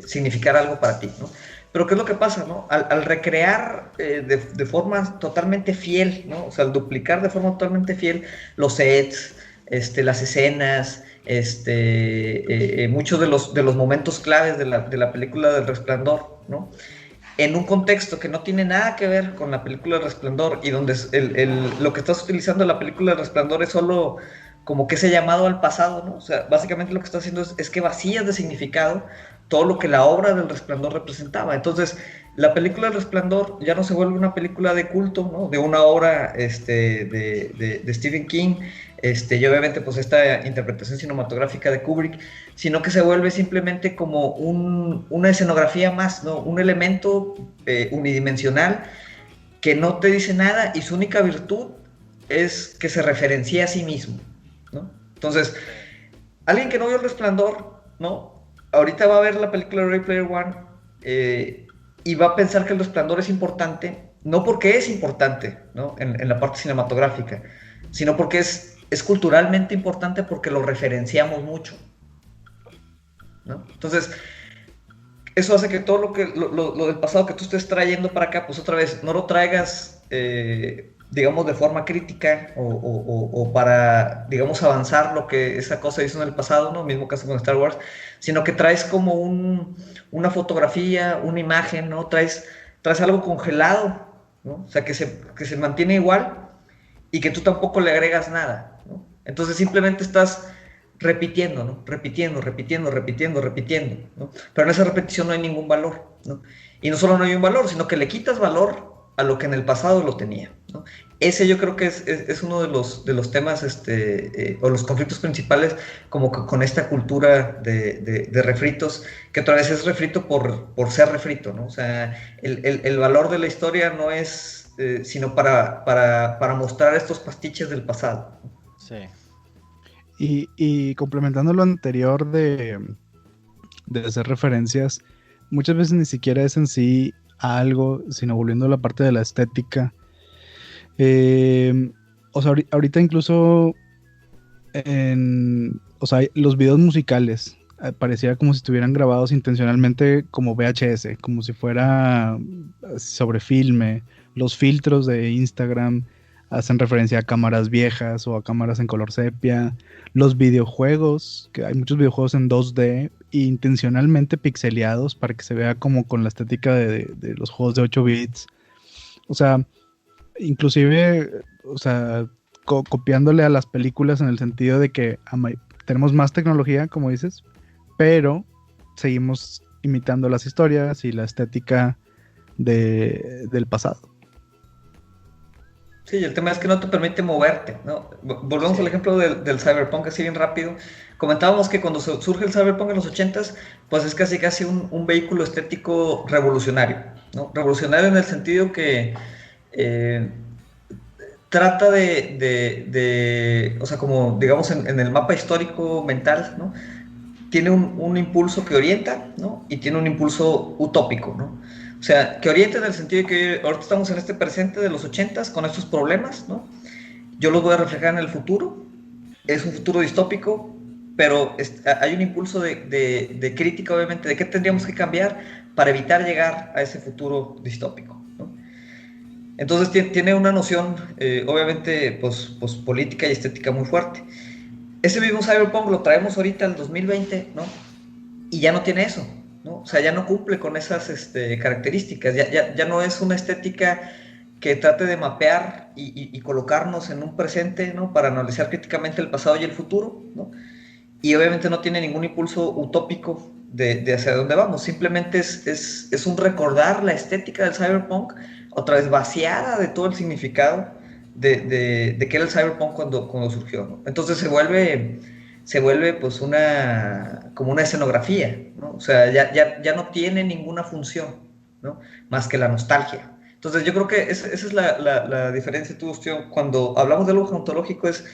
significar algo para ti, ¿no? Pero ¿qué es lo que pasa, no? Al recrear de forma totalmente fiel, ¿no? O sea, al duplicar de forma totalmente fiel los sets, las escenas, muchos de los momentos claves de la película del Resplandor, ¿no? en un contexto que no tiene nada que ver con la película El Resplandor y donde lo que estás utilizando en la película El Resplandor es solo como que ese llamado al pasado, ¿no? O sea, básicamente lo que estás haciendo es que vacías de significado todo lo que la obra del Resplandor representaba. Entonces, la película El Resplandor ya no se vuelve una película de culto, ¿no? De una obra de Stephen King, y obviamente pues esta interpretación cinematográfica de Kubrick, sino que se vuelve simplemente como una escenografía más, ¿no? Un elemento unidimensional que no te dice nada y su única virtud es que se referencia a sí mismo, ¿no? Entonces, alguien que no vio El Resplandor, ¿no? Ahorita va a ver la película Ready Player One y va a pensar que El Resplandor es importante, no porque es importante, ¿no? En la parte cinematográfica, sino porque es culturalmente importante porque lo referenciamos mucho, ¿no? Entonces, eso hace que todo lo del pasado que tú estés trayendo para acá, pues otra vez, no lo traigas, digamos, de forma crítica o para, digamos, avanzar lo que esa cosa hizo en el pasado, ¿no? Mismo caso con Star Wars, sino que traes como una fotografía, una imagen, ¿no? Traes algo congelado, ¿no? O sea, que se mantiene igual y que tú tampoco le agregas nada, ¿no? Entonces simplemente estás repitiendo, ¿no? Repitiendo, ¿no? Pero en esa repetición no hay ningún valor, ¿no? Y no solo no hay un valor, sino que le quitas valor a lo que en el pasado lo tenía, ¿no? Ese yo creo que es uno de los temas, o los conflictos principales, como que con esta cultura de refritos, que otra vez es refrito por ser refrito, ¿no? O sea, el valor de la historia no es, sino para mostrar estos pastiches del pasado. Sí. Y complementando lo anterior de hacer referencias, muchas veces ni siquiera es en sí a algo, sino volviendo a la parte de la estética. O sea, ahorita incluso o sea, los videos musicales pareciera como si estuvieran grabados intencionalmente como VHS, como si fuera sobre filme. Los filtros de Instagram hacen referencia a cámaras viejas o a cámaras en color sepia. Los videojuegos, que hay muchos videojuegos en 2D intencionalmente pixeleados para que se vea como con la estética de los juegos de 8 bits. O sea, inclusive, o sea, copiándole a las películas en el sentido de que tenemos más tecnología, como dices, pero seguimos imitando las historias y la estética del pasado. Sí, el tema es que no te permite moverte, ¿no? Volvemos al ejemplo del Cyberpunk así bien rápido. Comentábamos que cuando surge el Cyberpunk en los 80s, pues es casi un vehículo estético revolucionario, ¿no? Revolucionario en el sentido que trata o sea, como digamos en el mapa histórico mental, ¿no? Tiene un impulso que orienta, ¿no? Y tiene un impulso utópico, ¿no? O sea, que orienta en el sentido de que ahorita estamos en este presente de los 80s con estos problemas, ¿no? Yo los voy a reflejar en el futuro. Es un futuro distópico, pero hay un impulso de crítica, obviamente, de qué tendríamos que cambiar para evitar llegar a ese futuro distópico, ¿no? Entonces tiene una noción, obviamente, pues política y estética muy fuerte. Ese mismo Cyberpunk lo traemos ahorita al 2020, ¿no? Y ya no tiene eso, ¿no? O sea, ya no cumple con esas características, ya no es una estética que trate de mapear y colocarnos en un presente, ¿no? Para analizar críticamente el pasado y el futuro, ¿no? Y obviamente no tiene ningún impulso utópico de hacia dónde vamos, simplemente es un recordar la estética del Cyberpunk, otra vez vaciada de todo el significado de qué era el Cyberpunk cuando surgió, ¿no? Entonces se vuelve pues como una escenografía, ¿no? O sea, ya no tiene ninguna función, ¿no? Más que la nostalgia. Entonces yo creo que esa es la diferencia, tú, Hostia, cuando hablamos de algo ontológico es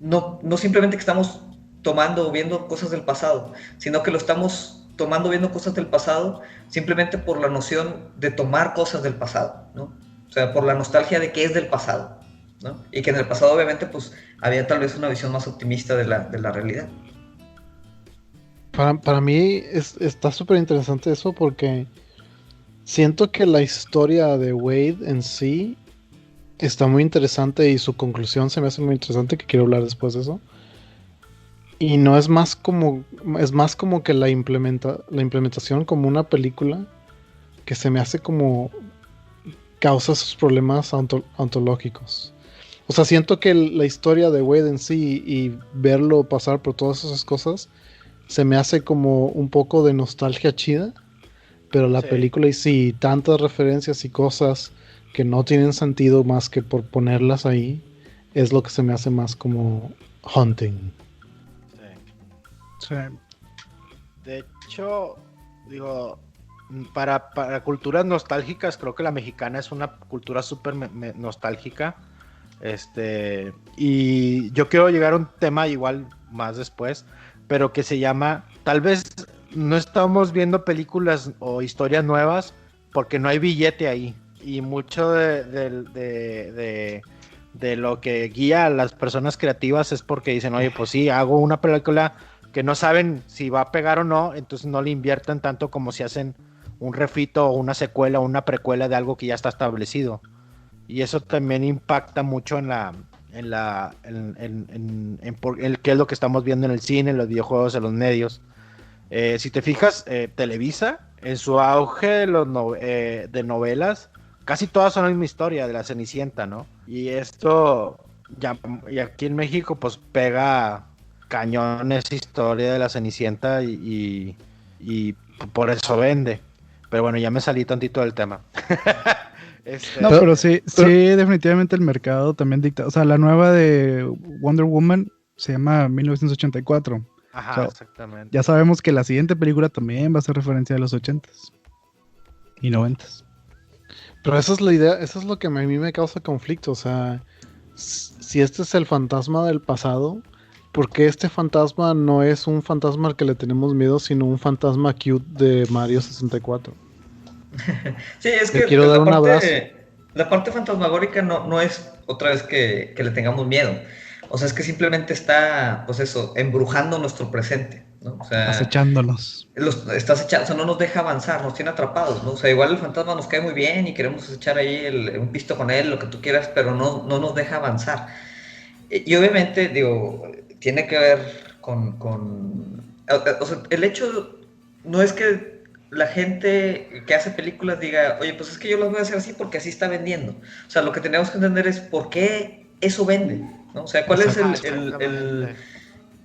no simplemente que estamos tomando o viendo cosas del pasado, sino que lo estamos tomando viendo cosas del pasado simplemente por la noción de tomar cosas del pasado, ¿no? O sea, por la nostalgia de qué es del pasado, ¿no? Y que en el pasado obviamente pues había tal vez una visión más optimista de la realidad. Para mí está súper interesante eso porque siento que la historia de Wade en sí está muy interesante y su conclusión se me hace muy interesante, que quiero hablar después de eso. Y no es más como que la implementación como una película que se me hace como causa sus problemas ontológicos. O sea, siento que la historia de Wade en sí y verlo pasar por todas esas cosas se me hace como un poco de nostalgia chida, pero la película y sí, tantas referencias y cosas que no tienen sentido más que por ponerlas ahí, es lo que se me hace más como haunting. Sí. De hecho, digo, para culturas nostálgicas, creo que la mexicana es una cultura súper nostálgica. Y yo quiero llegar a un tema igual más después, pero que se llama, tal vez no estamos viendo películas o historias nuevas porque no hay billete ahí. Y mucho de lo que guía a las personas creativas es porque dicen, oye, pues sí, hago una película que no saben si va a pegar o no, entonces no le invierten tanto como si hacen un refrito o una secuela o una precuela de algo que ya está establecido. Y eso también impacta mucho en qué es lo que estamos viendo en el cine, en los videojuegos, en los medios. Si te fijas, Televisa, en su auge de novelas, casi todas son la misma historia de la Cenicienta, ¿no? Y esto, y aquí en México, pues pega cañón esa historia de la Cenicienta y por eso vende. Pero bueno, ya me salí tantito del tema. No, pero sí, definitivamente el mercado también dicta. O sea, la nueva de Wonder Woman se llama 1984. Ajá, o sea, exactamente. Ya sabemos que la siguiente película también va a ser referencia a los 80s y 90s. Pero esa es la idea, eso es lo que a mí me causa conflicto. O sea, si este es el fantasma del pasado, ¿por qué este fantasma no es un fantasma al que le tenemos miedo, sino un fantasma cute de Mario 64? Sí, es Le que quiero dar un abrazo. la parte fantasmagórica no es otra vez que le tengamos miedo. O sea, es que simplemente está, pues eso, embrujando nuestro presente, ¿no? O sea, Acechándonos. está acechando, o sea, no nos deja avanzar, nos tiene atrapados, ¿no? O sea, igual el fantasma nos cae muy bien y queremos echar ahí un pisto con él, lo que tú quieras, pero no nos deja avanzar. Y obviamente, digo, tiene que ver o sea, el hecho no es que la gente que hace películas diga, oye, pues es que yo las voy a hacer así porque así está vendiendo. O sea, lo que tenemos que entender es por qué eso vende, ¿no? O sea, cuál es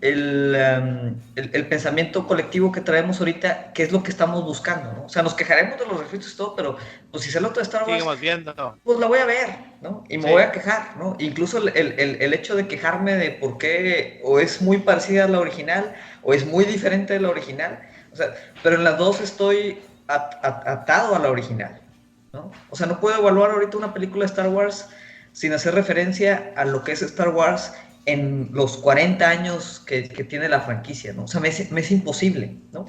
el pensamiento colectivo que traemos ahorita, qué es lo que estamos buscando, ¿no? O sea, nos quejaremos de los refritos y todo, pero pues si sale otra Star Wars, seguimos viendo, pues la voy a ver, ¿no? Y me voy a quejar, ¿no? Incluso el hecho de quejarme de por qué o es muy parecida a la original o es muy diferente de la original, o sea, pero en las dos estoy atado a la original, ¿no? O sea, no puedo evaluar ahorita una película de Star Wars sin hacer referencia a lo que es Star Wars en los 40 años que tiene la franquicia, ¿no? O sea, me es imposible, ¿no?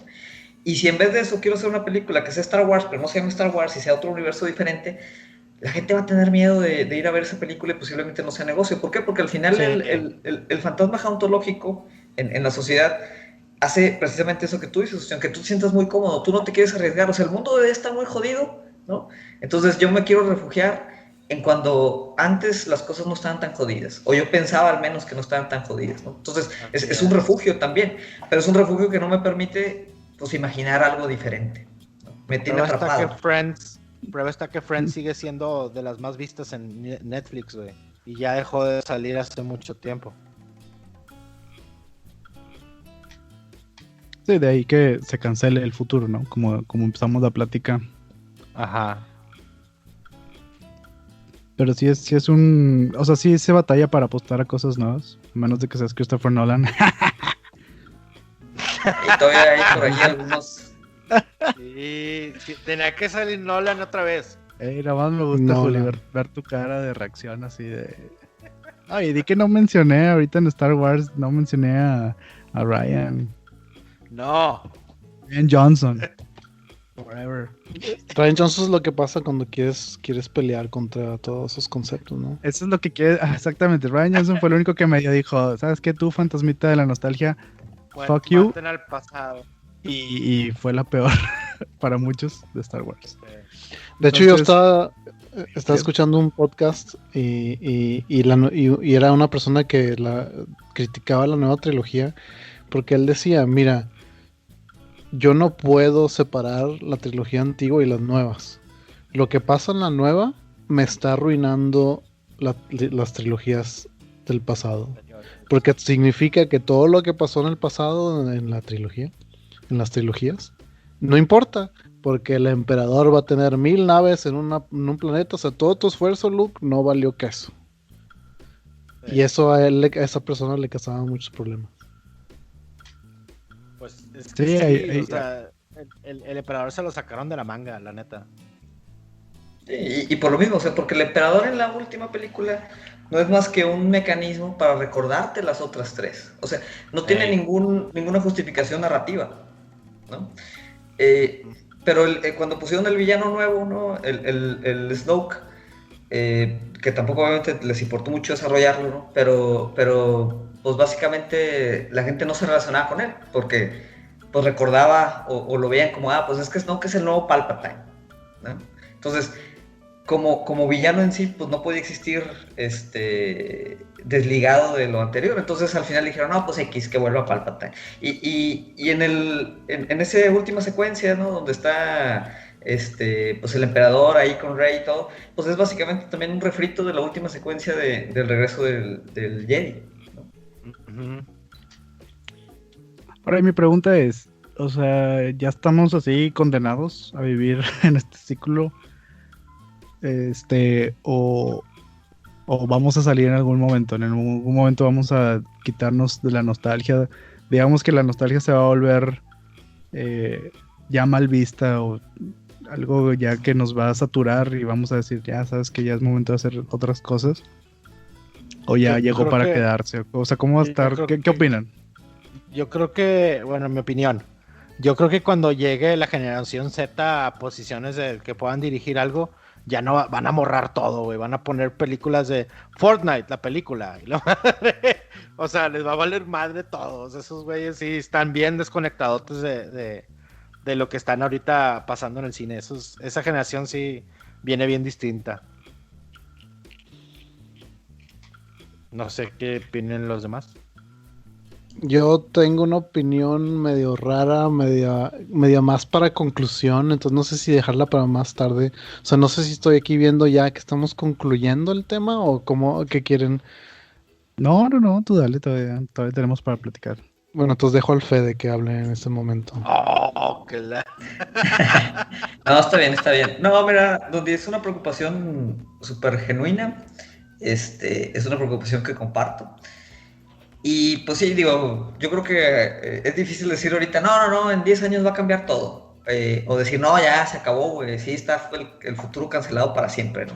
Y si en vez de eso quiero hacer una película que sea Star Wars, pero no se llame Star Wars y sea otro universo diferente, la gente va a tener miedo de ir a ver esa película y posiblemente no sea negocio. ¿Por qué? Porque al final el fantasma ontológico en la sociedad hace precisamente eso que tú dices, que tú te sientas muy cómodo, tú no te quieres arriesgar, o sea, el mundo debe estar muy jodido, ¿no? Entonces yo me quiero refugiar en cuando antes las cosas no estaban tan jodidas, o yo pensaba al menos que no estaban tan jodidas, ¿no? Entonces es un refugio también, pero es un refugio que no me permite, pues, imaginar algo diferente, ¿no? Me tiene atrapado. Prueba está que Friends sigue siendo de las más vistas en Netflix, güey, y ya dejó de salir hace mucho tiempo. Sí, de ahí que se cancele el futuro, ¿no? Como empezamos la plática. Ajá. Pero sí es un... O sea, sí se batalla para apostar a cosas nuevas. A menos de que seas Christopher Nolan. Y todavía hay por ahí algunos... Sí, tenía que salir Nolan otra vez. Nada más me gusta, Juli, ver tu cara de reacción así de... Ay, di que no mencioné ahorita en Star Wars, no mencioné a Ryan. No. Ryan Johnson. Forever. Ryan Johnson es lo que pasa cuando quieres pelear contra todos esos conceptos, ¿no? Eso es lo que quiere, exactamente. Ryan Johnson fue el único que me dijo, ¿sabes qué? Tú, fantasmita de la nostalgia, fuck you. Al pasado. Y fue la peor para muchos de Star Wars. De hecho, yo estaba escuchando un podcast y era una persona que criticaba la nueva trilogía porque él decía, mira, yo no puedo separar la trilogía antigua y las nuevas. Lo que pasa en la nueva me está arruinando las trilogías del pasado. Porque significa que todo lo que pasó en el pasado en la trilogía, en las trilogías, no importa. Porque el emperador va a tener 1000 naves en un planeta. O sea, todo tu esfuerzo, Luke, no valió queso. Y eso a esa persona le causaba muchos problemas. Pues es Sí, que o sea, el emperador se lo sacaron de la manga, la neta. Y por lo mismo, o sea, porque el emperador en la última película no es más que un mecanismo para recordarte las otras tres. O sea, no tiene ninguna justificación narrativa, ¿no? Pero cuando pusieron el villano nuevo, ¿no? El Snoke, que tampoco obviamente les importó mucho desarrollarlo, ¿no? Pero pues básicamente la gente no se relacionaba con él, porque pues recordaba o lo veían como, pues es que Snoke es el nuevo Palpatine, ¿no? Entonces, como villano en sí, pues no podía existir desligado de lo anterior. Entonces al final dijeron, no, pues X, que vuelva a Palpatine. Y en esa última secuencia, ¿no? Donde está pues el emperador ahí con Rey y todo, pues es básicamente también un refrito de la última secuencia del regreso del Jedi, ¿no? Ahora mi pregunta es, o sea, ¿ya estamos así condenados a vivir en este ciclo? O vamos a salir en algún momento, en algún momento vamos a quitarnos de la nostalgia, digamos que la nostalgia se va a volver ya mal vista o algo ya que nos va a saturar y vamos a decir, ya sabes que ya es momento de hacer otras cosas, o ya llegó para quedarse, o sea, ¿cómo va a estar? ¿Qué opinan? Yo creo que, bueno, en mi opinión, yo creo que cuando llegue la generación Z a posiciones de que puedan dirigir algo, ya no van a borrar todo, güey. Van a poner películas de Fortnite, la película. O sea, les va a valer madre todos. Esos güeyes sí están bien desconectados de lo que están ahorita pasando en el cine. Esa generación sí viene bien distinta. No sé qué opinan los demás. Yo tengo una opinión medio rara, media más para conclusión, entonces no sé si dejarla para más tarde. O sea, no sé si estoy aquí viendo ya que estamos concluyendo el tema o qué quieren. No, tú dale, todavía tenemos para platicar. Bueno, entonces dejo al Fede que hable en este momento. No, está bien. No, mira, donde es una preocupación súper genuina, es una preocupación que comparto. Y pues sí, digo, yo creo que es difícil decir ahorita, no, en 10 años va a cambiar todo. O decir, no, ya se acabó, güey, sí, está el futuro cancelado para siempre, ¿no?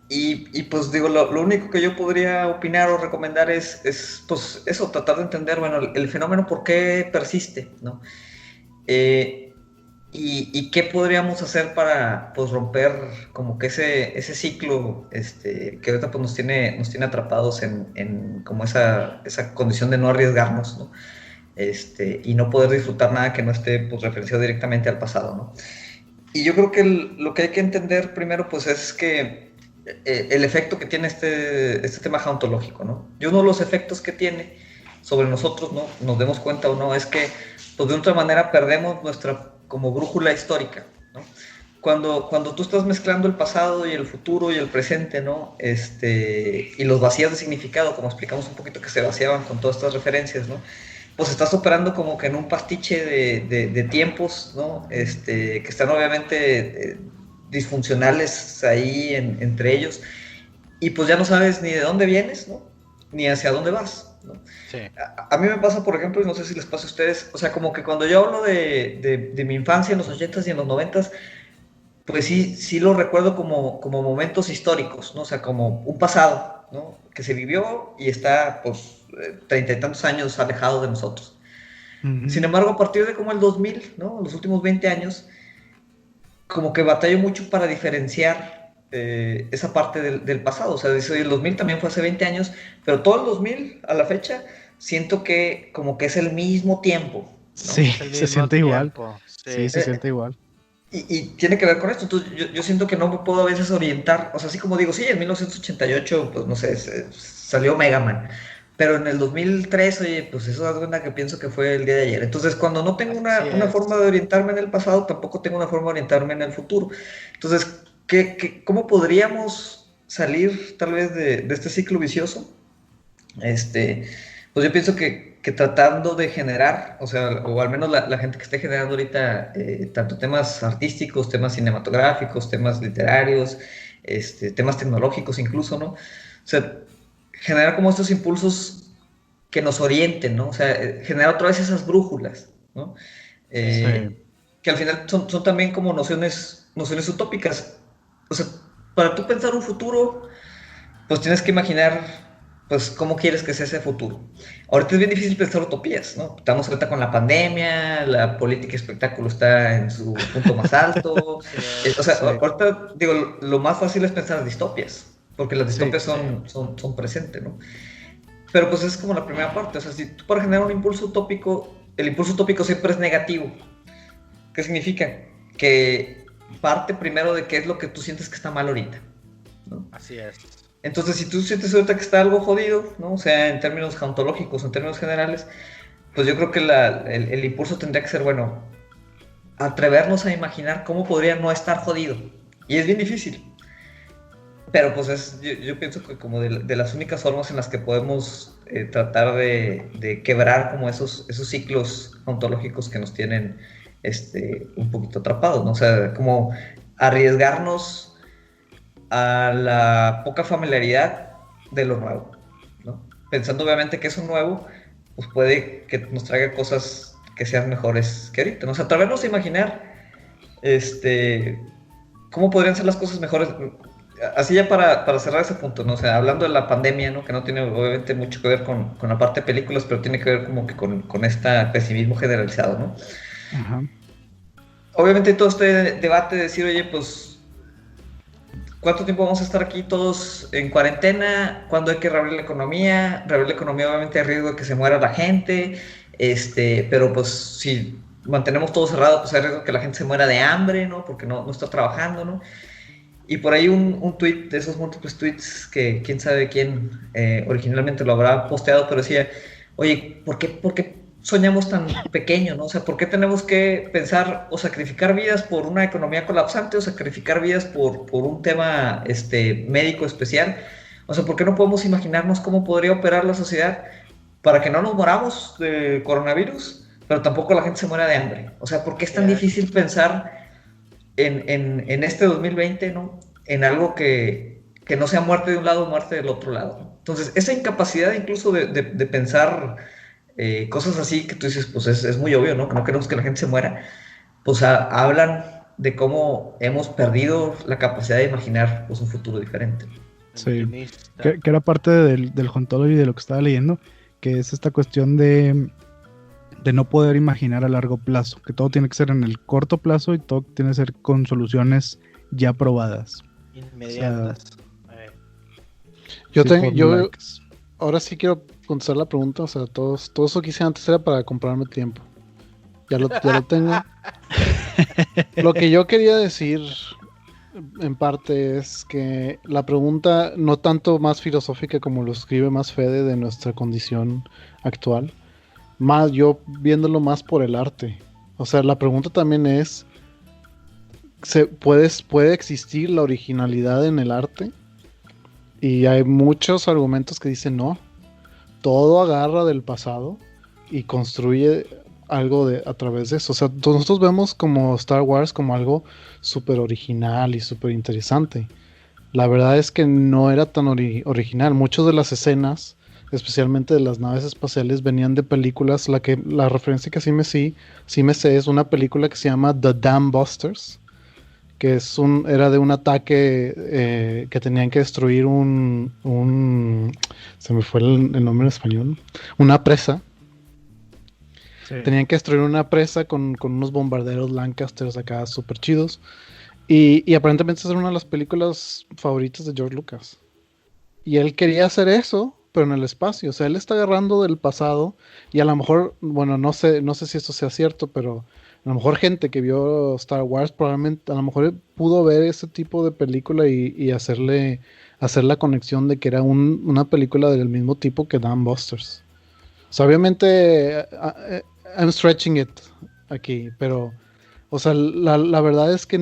Y pues digo, lo único que yo podría opinar o recomendar es pues eso, tratar de entender, bueno, el fenómeno por qué persiste, ¿no? Y qué podríamos hacer para pues romper como que ese ciclo que ahorita pues nos tiene atrapados en como esa condición de no arriesgarnos, ¿no? Y no poder disfrutar nada que no esté pues referenciado directamente al pasado, ¿no? Y yo creo que lo que hay que entender primero pues es que el efecto que tiene este tema geontológico, ¿no? Y uno de los efectos que tiene sobre nosotros, ¿no? Nos demos cuenta o no, es que pues de otra manera perdemos nuestra como brújula histórica, ¿no? Cuando tú estás mezclando el pasado y el futuro y el presente, ¿no? Y los vacías de significado, como explicamos un poquito que se vaciaban con todas estas referencias, ¿no? Pues estás operando como que en un pastiche de tiempos, ¿no? Que están obviamente disfuncionales ahí entre ellos, y pues ya no sabes ni de dónde vienes, ¿no? Ni hacia dónde vas, ¿no? Sí. A mí me pasa, por ejemplo, y no sé si les pasa a ustedes, o sea, como que cuando yo hablo de mi infancia en los 80s y en los 90s, pues sí lo recuerdo como momentos históricos, ¿no? O sea, como un pasado, ¿no? Que se vivió y está, pues, 30 y tantos años alejado de nosotros. Uh-huh. Sin embargo, a partir de como el 2000, ¿no? Los últimos 20 años, como que batallo mucho para diferenciar esa parte del pasado. O sea, el 2000 también fue hace 20 años, pero todo el 2000 a la fecha siento que como que es el mismo tiempo, ¿no? Sí, se siente igual. Sí, se siente igual. Y tiene que ver con esto. Entonces yo siento que no me puedo a veces orientar. O sea, así como digo, sí, en 1988, pues no sé, salió Mega Man. pero en el 2003, oye, pues eso es una que pienso que fue el día de ayer. Entonces, cuando no tengo una forma de orientarme en el pasado, tampoco tengo una forma de orientarme en el futuro. Entonces, cómo podríamos salir tal vez de este ciclo vicioso? Pues yo pienso que tratando de generar, o sea, o al menos la gente que esté generando ahorita, tanto temas artísticos, temas cinematográficos, temas literarios, temas tecnológicos incluso, ¿no? O sea, generar como estos impulsos que nos orienten, ¿no? O sea, generar otra vez esas brújulas, ¿no? Que al final son también como nociones utópicas. O sea, para tú pensar un futuro, pues tienes que imaginar, pues, cómo quieres que sea ese futuro. Ahorita es bien difícil pensar utopías, ¿no? Estamos ahorita con la pandemia, la política y espectáculo está en su punto más alto. O sea, ahorita, digo, lo más fácil es pensar distopias, porque las distopias son presentes, ¿no? Pero pues es como la primera parte, o sea, si tú para generar un impulso utópico, el impulso utópico siempre es negativo. ¿Qué significa? Que parte primero de qué es lo que tú sientes que está mal ahorita, ¿no? Así es. Entonces, si tú sientes ahorita que está algo jodido, ¿no? O sea, en términos ontológicos, en términos generales, pues yo creo que el impulso tendría que ser, bueno, atrevernos a imaginar cómo podría no estar jodido. Y es bien difícil. Pero pues yo pienso que como de las únicas formas en las que podemos tratar de quebrar como esos ciclos ontológicos que nos tienen un poquito atrapados, ¿no? O sea, como arriesgarnos a la poca familiaridad de lo nuevo, ¿no? Pensando obviamente que eso nuevo pues puede que nos traiga cosas que sean mejores que ahorita, ¿no? O sea, atrevernos a imaginar cómo podrían ser las cosas mejores. Así ya para cerrar ese punto, ¿no? O sea, hablando de la pandemia, ¿no? Que no tiene obviamente mucho que ver con la parte de películas, pero tiene que ver como que con este pesimismo generalizado, ¿no? Ajá. Obviamente todo este debate de decir, oye, pues, ¿cuánto tiempo vamos a estar aquí todos en cuarentena? ¿Cuándo hay que reabrir la economía? Reabrir la economía obviamente hay riesgo de que se muera la gente, pero pues si mantenemos todo cerrado, pues hay riesgo de que la gente se muera de hambre, ¿no? Porque no está trabajando, ¿no? Y por ahí un tweet de esos múltiples tweets que quién sabe quién originalmente lo habrá posteado, pero decía, oye, ¿por qué soñamos tan pequeño, ¿no? O sea, ¿por qué tenemos que pensar o sacrificar vidas por una economía colapsante o sacrificar vidas por un tema médico especial? O sea, ¿por qué no podemos imaginarnos cómo podría operar la sociedad para que no nos moramos de coronavirus, pero tampoco la gente se muera de hambre? O sea, ¿por qué es tan difícil pensar en este 2020, ¿no? En algo que no sea muerte de un lado, muerte del otro lado, ¿no? Entonces, esa incapacidad incluso de pensar cosas así que tú dices, pues es muy obvio, ¿no? Que no queremos que la gente se muera, pues hablan de cómo hemos perdido la capacidad de imaginar pues, un futuro diferente. Sí, que era parte del ontology de lo que estaba leyendo, que es esta cuestión de no poder imaginar a largo plazo, que todo tiene que ser en el corto plazo y todo tiene que ser con soluciones ya probadas. Inmediatas. O sea, yo ahora sí quiero contestar la pregunta, o sea, todo eso que hice antes era para comprarme tiempo. Ya lo tengo. Lo que yo quería decir en parte es que la pregunta no tanto más filosófica como lo escribe más Fede de nuestra condición actual, más yo viéndolo más por el arte. O sea, la pregunta también es, ¿puede existir la originalidad en el arte? Y hay muchos argumentos que dicen no. Todo agarra del pasado y construye algo a través de eso. O sea, nosotros vemos como Star Wars como algo súper original y súper interesante. La verdad es que no era tan original. Muchas de las escenas, especialmente de las naves espaciales, venían de películas. La referencia que sí me sé es una película que se llama The Dam Busters, que era de un ataque que tenían que destruir se me fue el nombre en español, una presa. Sí. Tenían que destruir una presa con unos bombarderos Lancasters acá súper chidos. Y aparentemente es una de las películas favoritas de George Lucas. Y él quería hacer eso, pero en el espacio. O sea, él está agarrando del pasado y a lo mejor, bueno, no sé si esto sea cierto, pero a lo mejor gente que vio Star Wars probablemente a lo mejor pudo ver ese tipo de película y hacer la conexión de que era una película del mismo tipo que Dan Busters. O sea, obviamente I'm stretching it aquí, pero o sea, la verdad es que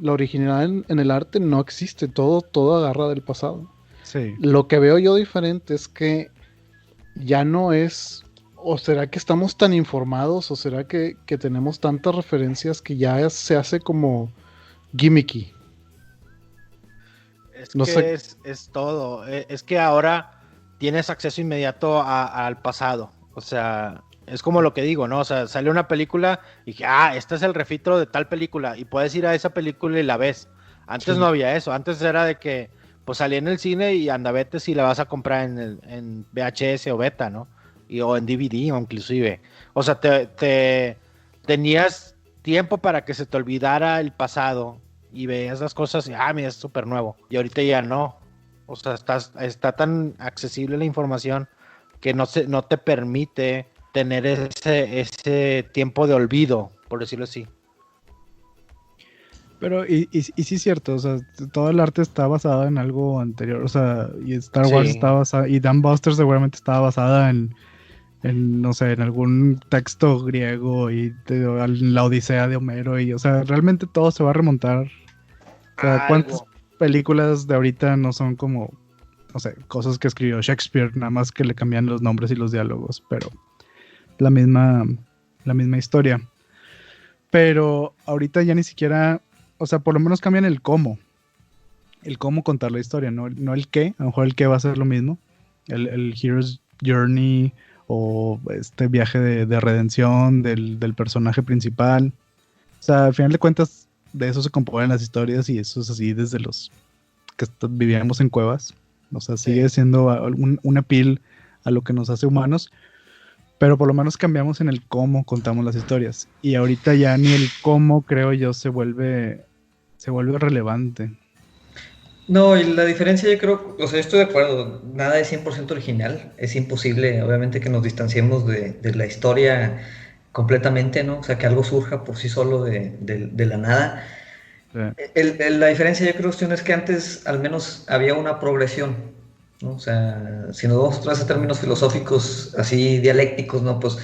la originalidad en el arte no existe, todo agarra del pasado. Sí. Lo que veo yo diferente es que ya no es, o será que estamos tan informados, o será que tenemos tantas referencias que ya se hace como gimmicky. Es No que sé. es todo. Es que ahora tienes acceso inmediato al pasado. O sea, es como lo que digo, ¿no? O sea, sale una película y dije, este es el refrito de tal película. Y puedes ir a esa película y la ves. Antes Sí. no había eso. Antes era de que, pues salía en el cine y anda, vete si la vas a comprar en VHS o beta, ¿no? O en DVD o inclusive. O sea, tenías tiempo para que se te olvidara el pasado y veías las cosas y, mira, es súper nuevo. Y ahorita ya no. O sea, está tan accesible la información que no te permite tener ese tiempo de olvido, por decirlo así. Pero, y sí es cierto, o sea, todo el arte está basado en algo anterior, o sea, y Star Wars Sí. está basada, y Dan Buster seguramente estaba basada en, no sé, en algún texto griego y la Odisea de Homero, y, o sea, realmente todo se va a remontar. O sea, ¿cuántas Algo. películas de ahorita no son como, no sé, cosas que escribió Shakespeare, nada más que le cambian los nombres y los diálogos, pero la misma historia. Pero ahorita ya ni siquiera, o sea, por lo menos cambian el cómo contar la historia, no el qué. A lo mejor el qué va a ser lo mismo, el Hero's Journey o este viaje de redención del personaje principal. O sea, al final de cuentas, de eso se componen las historias y eso es así desde los que vivíamos en cuevas. O sea, sigue siendo un appeal a lo que nos hace humanos, pero por lo menos cambiamos en el cómo contamos las historias. Y ahorita ya ni el cómo, creo yo, se vuelve relevante. No, y la diferencia yo creo, o sea, yo estoy de acuerdo, nada es 100% original, es imposible, obviamente, que nos distanciemos de la historia completamente, ¿no? O sea, que algo surja por sí solo de la nada. La diferencia yo creo es que antes al menos había una progresión, ¿no? O sea, si nos vamos otra vez a términos filosóficos así dialécticos, ¿no? Pues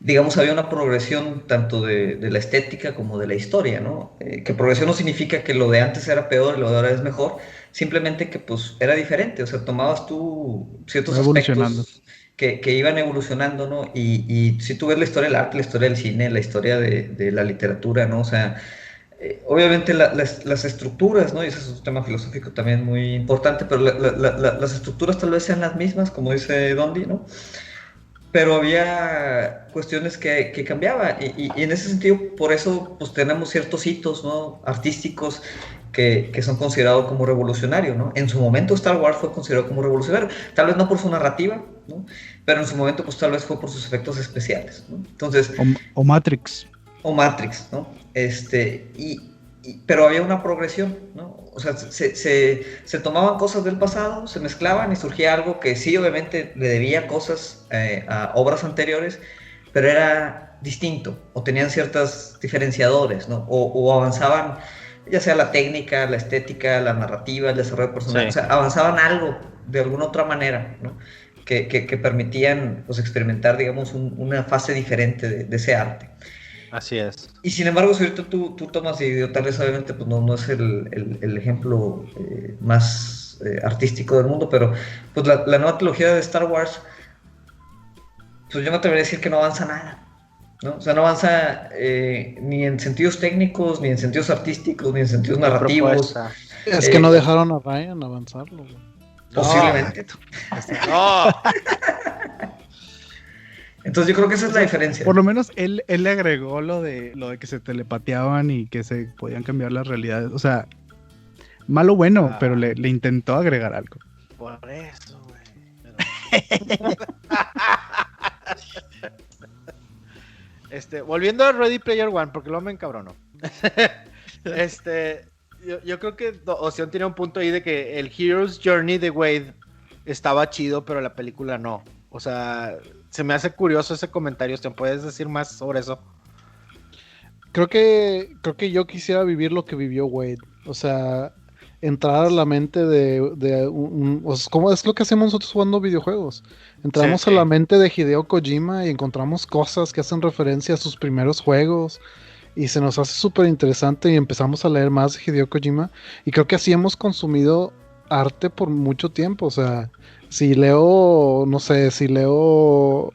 digamos había una progresión tanto de la estética como de la historia, ¿no? Que progresión no significa que lo de antes era peor y lo de ahora es mejor, simplemente que pues era diferente, o sea, tomabas tú ciertos aspectos que iban evolucionando, ¿no? Y si tú ves la historia del arte, la historia del cine, la historia de la literatura, ¿no? O sea, obviamente las estructuras, ¿no? Y ese es un tema filosófico también muy importante, pero las estructuras tal vez sean las mismas, como dice Dondi, ¿no? Pero había cuestiones que cambiaban y en ese sentido, por eso pues tenemos ciertos hitos, ¿no? Artísticos que son considerados como revolucionarios, ¿no? En su momento Star Wars fue considerado como revolucionario, tal vez no por su narrativa, ¿no? Pero en su momento pues tal vez fue por sus efectos especiales, ¿no? Entonces, o Matrix. O Matrix, ¿no? Pero había una progresión, ¿no? O sea, se tomaban cosas del pasado, se mezclaban y surgía algo que sí, obviamente, le debía cosas a obras anteriores, pero era distinto, o tenían ciertos diferenciadores, ¿no? O avanzaban, ya sea la técnica, la estética, la narrativa, el desarrollo personal, o sea, avanzaban algo de alguna otra manera, ¿no? Que permitían, pues, experimentar, digamos, una fase diferente de ese arte. Así es. Y sin embargo, si ahorita tú tomas, y tal vez obviamente pues no es el ejemplo más artístico del mundo, pero pues la nueva trilogía de Star Wars, pues yo me atrevería a decir que no avanza nada, ¿no? O sea, no avanza ni en sentidos técnicos, ni en sentidos artísticos, ni en sentidos narrativos. Es que no dejaron a Ryan avanzarlo. Posiblemente. No. Entonces yo creo que esa es la diferencia. Por lo menos él le agregó lo de que se telepateaban y que se podían cambiar las realidades. O sea, malo bueno, pero le intentó agregar algo. Por eso, güey. Volviendo a Ready Player One, porque luego me encabrono. Yo creo que Ocean tiene un punto ahí de que el Hero's Journey de Wade estaba chido, pero la película no. O sea, se me hace curioso ese comentario. ¿Te puedes decir más sobre eso? Creo que yo quisiera vivir lo que vivió Wade. O sea, entrar a la mente o sea, ¿cómo es lo que hacemos nosotros jugando videojuegos? Entramos a la mente de Hideo Kojima y encontramos cosas que hacen referencia a sus primeros juegos. Y se nos hace súper interesante y empezamos a leer más de Hideo Kojima. Y creo que así hemos consumido arte por mucho tiempo. O sea, si leo, no sé, si leo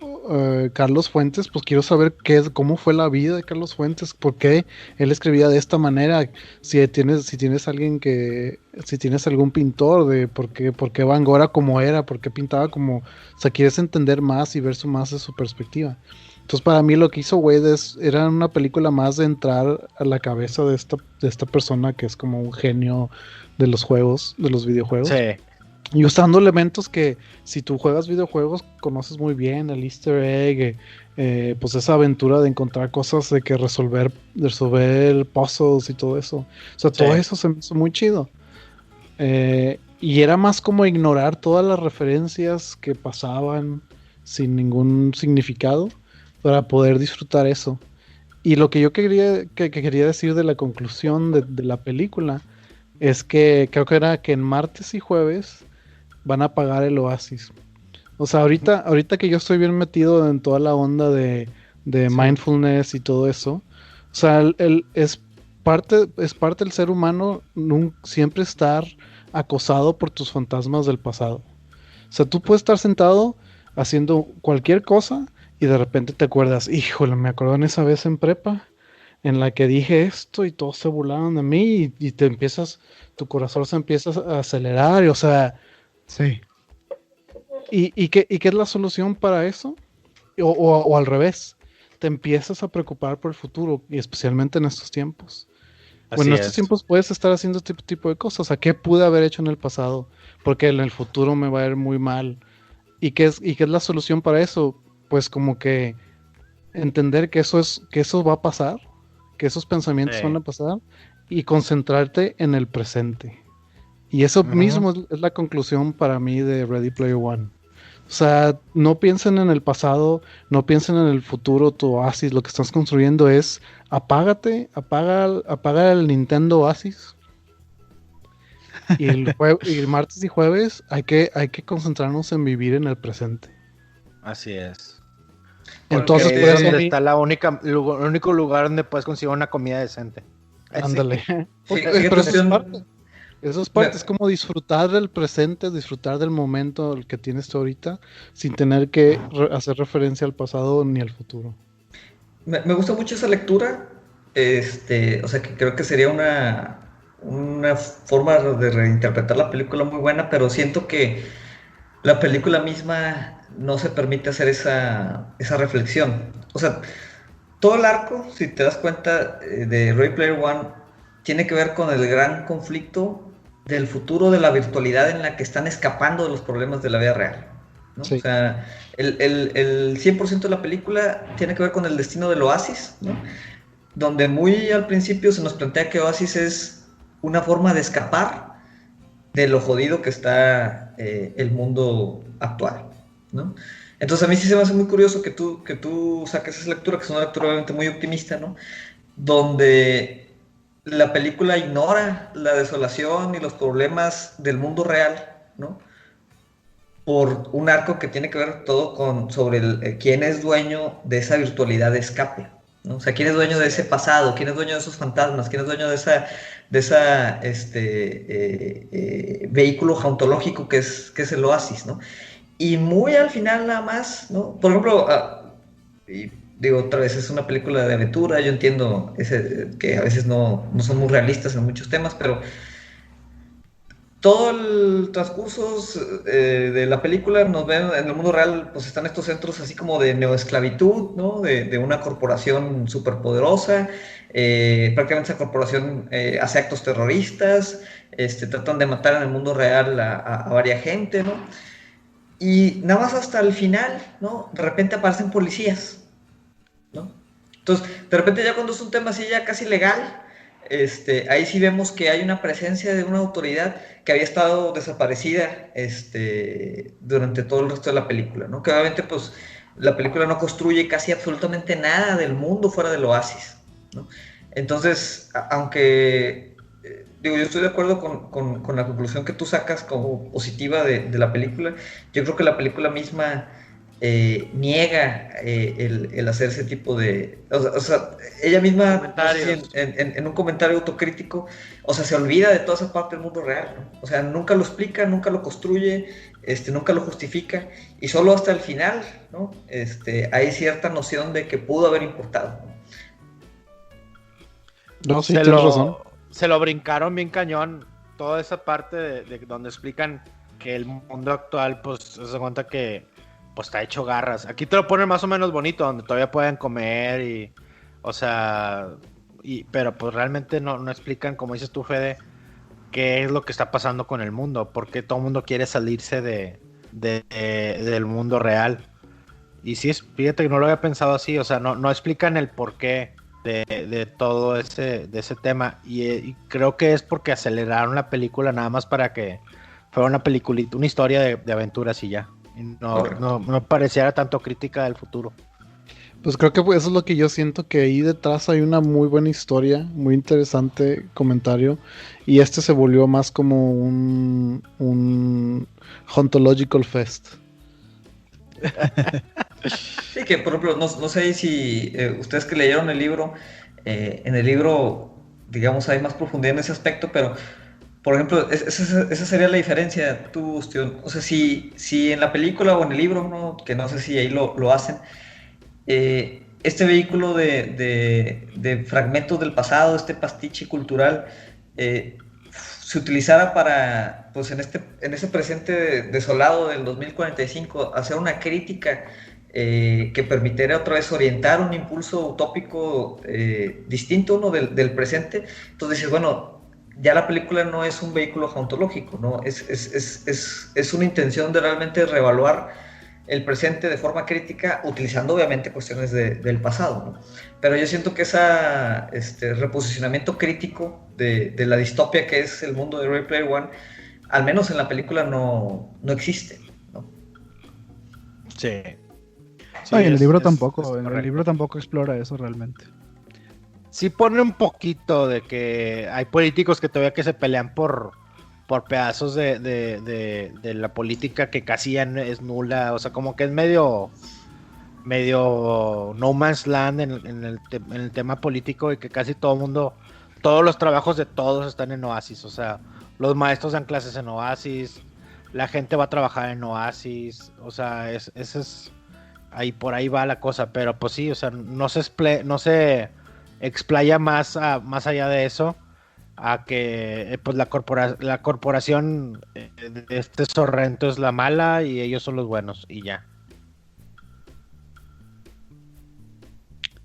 Carlos Fuentes, pues quiero saber cómo fue la vida de Carlos Fuentes, por qué él escribía de esta manera. Si tienes si tienes algún pintor de por qué Van Gogh era como era, por qué pintaba como, o sea, quieres entender más y ver más de su perspectiva. Entonces para mí lo que hizo Wade era una película más de entrar a la cabeza de esta persona que es como un genio de los juegos, de los videojuegos. Sí. Y usando elementos que si tú juegas videojuegos conoces muy bien, el Easter egg, pues esa aventura de encontrar cosas, de que resolver puzzles y todo eso. O sea, todo eso se me hizo muy chido. Y era más como ignorar todas las referencias que pasaban sin ningún significado para poder disfrutar eso. Y lo que yo quería decir de la conclusión de la película es que creo que era que en martes y jueves van a apagar el Oasis. O sea, ahorita que yo estoy bien metido en toda la onda de mindfulness y todo eso, o sea, es parte del ser humano siempre estar acosado por tus fantasmas del pasado. O sea, tú puedes estar sentado haciendo cualquier cosa y de repente te acuerdas, híjole, me acuerdo en esa vez en prepa en la que dije esto y todos se burlaron de mí y tu corazón se empieza a acelerar, o sea, Sí. ¿y qué es la solución para eso? O al revés, te empiezas a preocupar por el futuro y especialmente en estos tiempos. Bueno, en estos tiempos puedes estar haciendo este tipo de cosas. ¿A qué pude haber hecho en el pasado? Porque en el futuro me va a ir muy mal. ¿Y qué es la solución para eso? Pues como que entender que eso va a pasar, que esos pensamientos van a pasar y concentrarte en el presente. Y eso mismo es la conclusión para mí de Ready Player One. O sea, no piensen en el pasado, no piensen en el futuro, tu Oasis. Lo que estás construyendo es apaga el Nintendo Oasis. Y el martes y jueves hay que concentrarnos en vivir en el presente. Así es. Entonces, es donde está el único lugar donde puedes conseguir una comida decente. Ándale. Sí, Pero eso es parte, es como disfrutar del presente, disfrutar del momento el que tienes tú ahorita, sin tener que hacer referencia al pasado ni al futuro. Me gusta mucho esa lectura, o sea que creo que sería una forma de reinterpretar la película muy buena, pero siento que la película misma no se permite hacer esa reflexión. O sea, todo el arco, si te das cuenta, de Ready Player One, tiene que ver con el gran conflicto del futuro de la virtualidad en la que están escapando de los problemas de la vida real, ¿no? Sí. O sea, el 100% de la película tiene que ver con el destino del Oasis, ¿no? Donde muy al principio se nos plantea que Oasis es una forma de escapar de lo jodido que está el mundo actual, ¿no? Entonces a mí sí se me hace muy curioso que tú saques esa lectura, que es una lectura obviamente muy optimista, ¿no? Donde la película ignora la desolación y los problemas del mundo real, ¿no? Por un arco que tiene que ver todo sobre quién es dueño de esa virtualidad de escape, ¿no? O sea, quién es dueño de ese pasado, quién es dueño de esos fantasmas, quién es dueño de esa vehículo jauntológico que es el Oasis, ¿no? Y muy al final nada más, ¿no? Por ejemplo, y digo otra vez, es una película de aventura, yo entiendo que a veces no son muy realistas en muchos temas, pero todo el transcurso de la película nos ven en el mundo real, pues están estos centros así como de neoesclavitud, ¿no? De una corporación superpoderosa, prácticamente esa corporación hace actos terroristas, tratan de matar en el mundo real a varias gente, ¿no? Y nada más hasta el final, ¿no? De repente aparecen policías, ¿no? Entonces, de repente ya cuando es un tema así ya casi legal, ahí sí vemos que hay una presencia de una autoridad que había estado desaparecida durante todo el resto de la película, ¿no? Que obviamente pues la película no construye casi absolutamente nada del mundo fuera del oasis, ¿no? Entonces, aunque digo, yo estoy de acuerdo con la conclusión que tú sacas como positiva de la película, yo creo que la película misma niega el hacer ese tipo de... O sea, ella misma, no sé si en un comentario autocrítico, o sea, se olvida de toda esa parte del mundo real, ¿no? O sea, nunca lo explica, nunca lo construye, nunca lo justifica, y solo hasta el final, ¿no? Hay cierta noción de que pudo haber importado, ¿no? No, sí, tienes razón. Se lo brincaron bien cañón, toda esa parte de donde explican que el mundo actual, pues, se cuenta que pues está hecho garras. Aquí te lo ponen más o menos bonito, donde todavía pueden comer y, o sea, pero pues realmente no explican, como dices tú, Fede, qué es lo que está pasando con el mundo, porque todo el mundo quiere salirse del mundo real. Y sí, fíjate que no lo había pensado así, o sea, no explican el porqué de todo ese tema, y creo que es porque aceleraron la película nada más para que fuera una peliculita, una historia de aventuras y ya. No pareciera tanto crítica del futuro. Pues creo que eso es lo que yo siento, que ahí detrás hay una muy buena historia, muy interesante comentario, y se volvió más como un Ontological Fest. Sí, que por ejemplo, no sé si ustedes que leyeron el libro, en el libro, digamos, hay más profundidad en ese aspecto, pero por ejemplo, esa sería la diferencia, tú, Ostión. O sea, si en la película o en el libro, ¿no? Que no sé si ahí lo hacen, este vehículo de fragmentos del pasado, este pastiche cultural, se utilizara para, pues en ese presente desolado del 2045, hacer una crítica que permitiera otra vez orientar un impulso utópico distinto, ¿no? del presente. Entonces dices, bueno, ya la película no es un vehículo ontológico, ¿no? Es una intención de realmente reevaluar el presente de forma crítica, utilizando obviamente cuestiones del pasado, ¿no? Pero yo siento que ese reposicionamiento crítico de la distopia que es el mundo de Ready Player One, al menos en la película no existe, ¿no? Sí. Sí, en el libro tampoco, en el libro tampoco explora eso realmente. Sí pone un poquito de que hay políticos que todavía que se pelean por pedazos de la política que casi ya es nula, o sea, como que es medio no man's land en el tema político, y que casi todo el mundo, todos los trabajos de todos están en Oasis, o sea, los maestros dan clases en Oasis, la gente va a trabajar en Oasis, o sea, ese es ahí, por ahí va la cosa, pero pues sí, o sea, no se explaya más allá de eso, a que pues la corporación de Sorrento es la mala y ellos son los buenos y ya.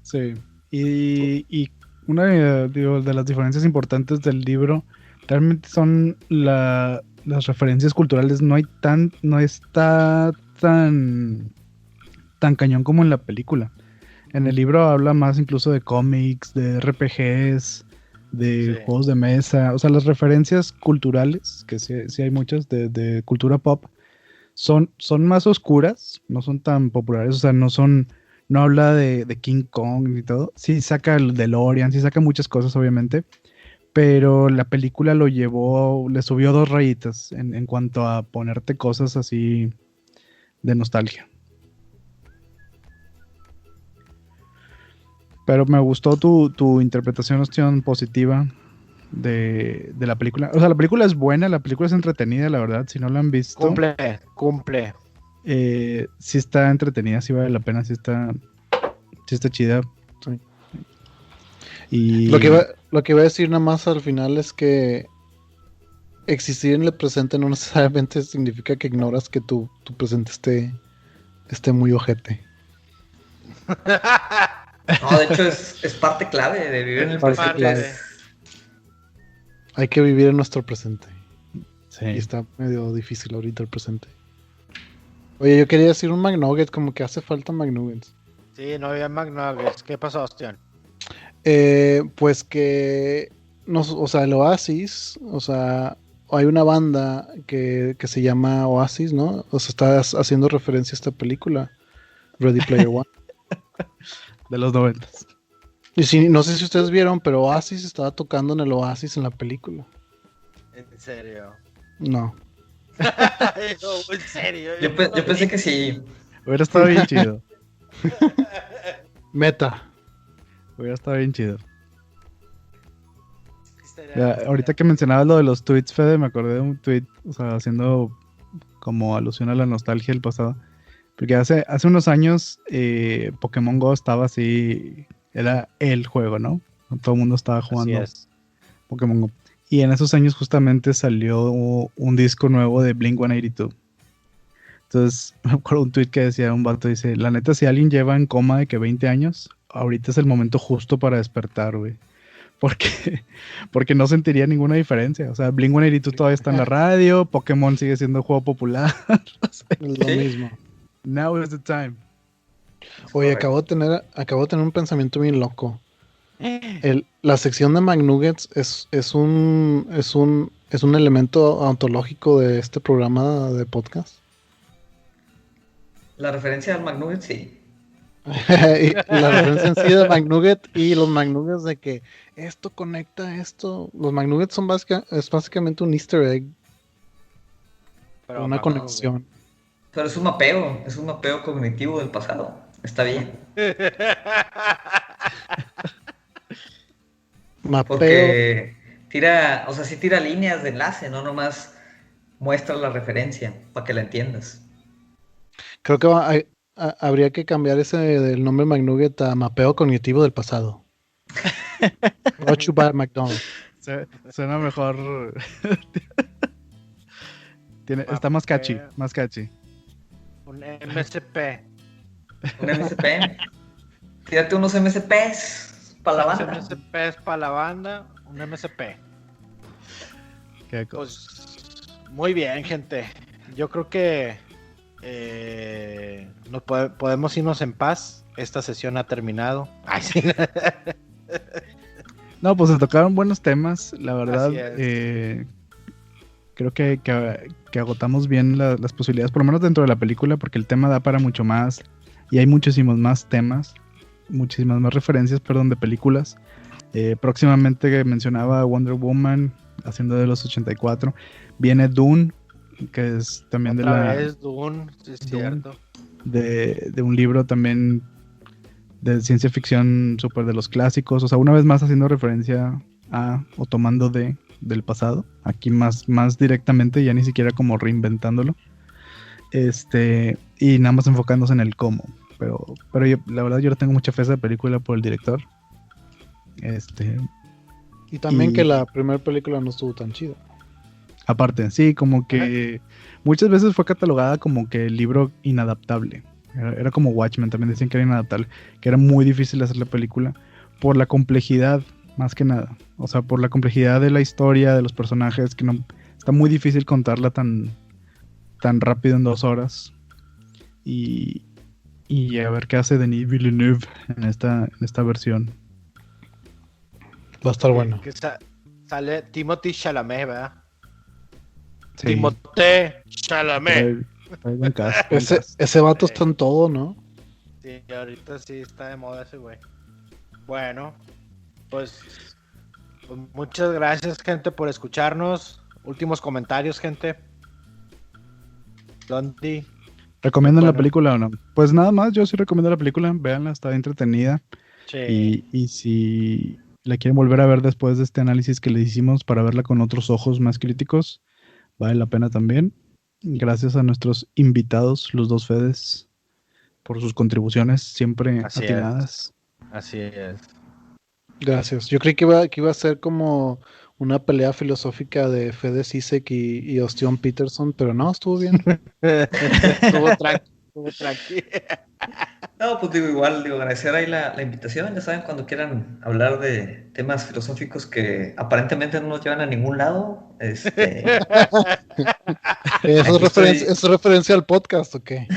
Sí, y una de las diferencias importantes del libro realmente son las referencias culturales. No está tan cañón como en la película. En el libro habla más incluso de cómics, de RPGs, de juegos de mesa. O sea, las referencias culturales, que sí hay muchas de cultura pop, son más oscuras, no son tan populares. O sea, no habla de King Kong y todo. Sí saca el DeLorean, sí saca muchas cosas, obviamente. Pero la película le subió 2 rayitas en cuanto a ponerte cosas así de nostalgia. Pero me gustó tu interpretación, opción positiva de la película. O sea, la película es buena, la película es entretenida, la verdad. Si no la han visto, Cumple. Sí está entretenida, sí vale la pena, sí está chida. Sí. Y lo que iba a decir nada más al final es que existir en el presente no necesariamente significa que ignoras que tu presente esté muy ojete. No, de hecho es parte clave de vivir en el presente. Hay que vivir en nuestro presente. Sí. Y está medio difícil ahorita el presente. Oye, yo quería decir un McNugget, como que hace falta McNuggets. Sí, no había McNuggets. ¿Qué pasó, Ostión? Pues que no, o sea, el Oasis, o sea, hay una banda que se llama Oasis, ¿no? O sea, está haciendo referencia a esta película, Ready Player One. De los 90. Y si, no sé si ustedes vieron, pero Oasis estaba tocando en el Oasis en la película. ¿En serio? No. No, en serio. Yo pensé que sí. Hubiera estado bien chido. Meta. Hubiera estado bien chido. Ya, ahorita que mencionabas lo de los tweets, Fede, me acordé de un tweet, o sea, haciendo como alusión a la nostalgia del pasado. Porque hace unos años Pokémon Go estaba así, era el juego, ¿no? Todo el mundo estaba jugando Así es. Pokémon Go. Y en esos años justamente salió un disco nuevo de Blink-182. Entonces, me acuerdo un tweet que decía un vato, dice, la neta, si alguien lleva en coma de que 20 años, ahorita es el momento justo para despertar, güey. Porque no sentiría ninguna diferencia. O sea, Blink-182 todavía está en la radio, Pokémon sigue siendo juego popular. O sea, Es lo Sí. mismo. now is the time. Oye, Correcto. acabo de tener un pensamiento bien loco. La sección de McNuggets es un elemento ontológico de este programa de podcast. La referencia al McNugget, sí. Y la referencia en sí de McNugget y los McNuggets de que esto conecta esto. Los McNuggets es básicamente un Easter egg, Pero una vamos, conexión. Pero es un mapeo cognitivo del pasado. Está bien. Mapeo. Porque tira, o sea, sí tira líneas de enlace, no nomás muestra la referencia para que la entiendas. Creo que habría que cambiar ese del nombre McNugget a mapeo cognitivo del pasado. Brought to you by McDonald's. Suena mejor. Está más catchy, más catchy. Un MSP. Un MSP. Tírate unos MSPs para la Un banda. MSP es para la banda. Un MSP. Qué cosa. Pues muy bien, gente. Yo creo que podemos irnos en paz. Esta sesión ha terminado. Ay, sí. No, pues se tocaron buenos temas, la verdad. Así es. Creo que agotamos bien las posibilidades, por lo menos dentro de la película, porque el tema da para mucho más y hay muchísimos más temas, muchísimas más referencias, perdón, de películas. Próximamente que mencionaba Wonder Woman, haciendo de los 84. Viene Dune, que es también Otra vez Dune, sí es Dune. cierto. de un libro también de ciencia ficción súper de los clásicos, o sea, una vez más haciendo referencia a o tomando del pasado, aquí más directamente, ya ni siquiera como reinventándolo, y nada más enfocándose en el cómo, pero la verdad yo le tengo mucha fe a esa película por el director, Y también Y- que la primera película no estuvo tan chida. aparte, sí, como que muchas veces fue catalogada como que el libro inadaptable. Era como Watchmen, también decían que era inadaptable, que era muy difícil hacer la película por la complejidad, más que nada. O sea, por la complejidad de la historia, de los personajes, que no está muy difícil contarla tan rápido en 2 horas. Y a ver qué hace Denis Villeneuve en esta versión. Va a estar bueno. Que sale Timothy Chalamet, ¿verdad? Sí, Timothée Chalamet. trae buen cast, buen cast. Ese vato está en todo, ¿no? Sí, ahorita sí está de moda ese güey. Bueno, pues muchas gracias, gente, por escucharnos. Últimos comentarios, gente. Dondi. ¿Recomiendan la Bueno. película o no? Pues nada más, yo sí recomiendo la película, véanla, está entretenida. Sí. Y si la quieren volver a ver después de este análisis que le hicimos para verla con otros ojos más críticos, vale la pena también. Gracias a nuestros invitados, los dos Fedes, por sus contribuciones siempre Así atinadas. Así es. Gracias. Yo creí que iba a ser como una pelea filosófica de Fede Sisek y Austin Peterson, pero no, estuvo bien. Estuvo tranqui. No, pues digo, igual, agradecer ahí la invitación. Ya saben, cuando quieran hablar de temas filosóficos que aparentemente no nos llevan a ningún lado, ¿Eso Aquí es referencia al podcast o qué?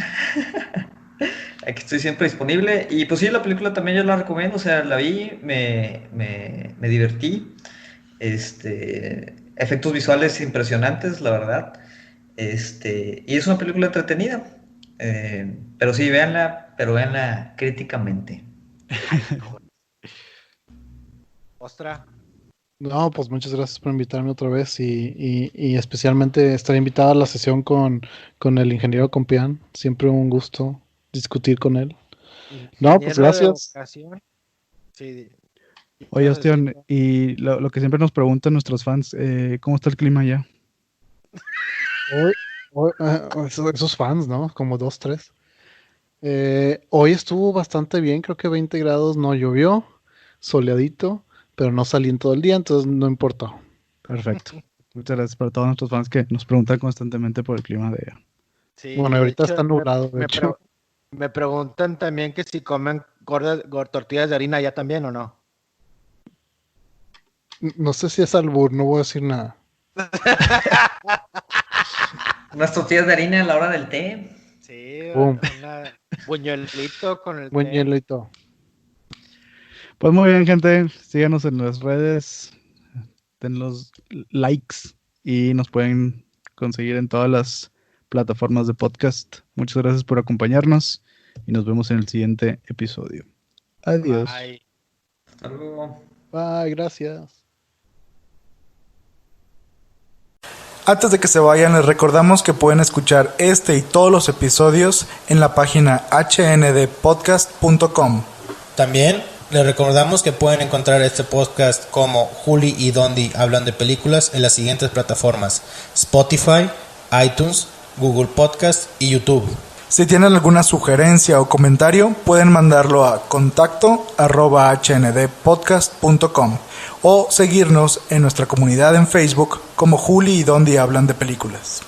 aquí estoy siempre disponible. Y pues sí, la película también yo la recomiendo. O sea, la vi, me divertí. Efectos visuales impresionantes, la verdad. Y es una película entretenida. Pero sí, pero véanla críticamente. Ostra. No, pues muchas gracias por invitarme otra vez y especialmente estar invitada a la sesión con el ingeniero Compián. Siempre un gusto discutir con él. No, pues Ingeniero de gracias. vocación. Sí. Oye, ibas a decir, Ostión, y lo que siempre nos preguntan nuestros fans, ¿cómo está el clima allá? Esos fans, ¿no? Como 2, 3. Hoy estuvo bastante bien, creo que 20 grados, no llovió, soleadito, pero no salí en todo el día, entonces no importa. Perfecto. Muchas gracias para todos nuestros fans que nos preguntan constantemente por el clima de allá. sí, Bueno, de ahorita hecho, está nublado, de hecho. me preguntan también que si comen tortillas de harina ya también o no. No sé si es albur, no voy a decir nada. Unas tortillas de harina a la hora del té. Sí, Boom. una buñuelito con el Buen té. hielo y todo. Pues muy bien, gente. Síganos en las redes. Den los likes y nos pueden conseguir en todas las plataformas de podcast. Muchas gracias por acompañarnos y nos vemos en el siguiente episodio. Adiós. Bye. Hasta luego. Bye, gracias. Antes de que se vayan, les recordamos que pueden escuchar este y todos los episodios en la página hndpodcast.com. También les recordamos que pueden encontrar este podcast como Juli y Dondi hablan de películas en las siguientes plataformas: Spotify, iTunes, Google Podcast y YouTube. Si tienen alguna sugerencia o comentario, pueden mandarlo a contacto@hnddpodcast.com o seguirnos en nuestra comunidad en Facebook como Juli y Dondi hablan de películas.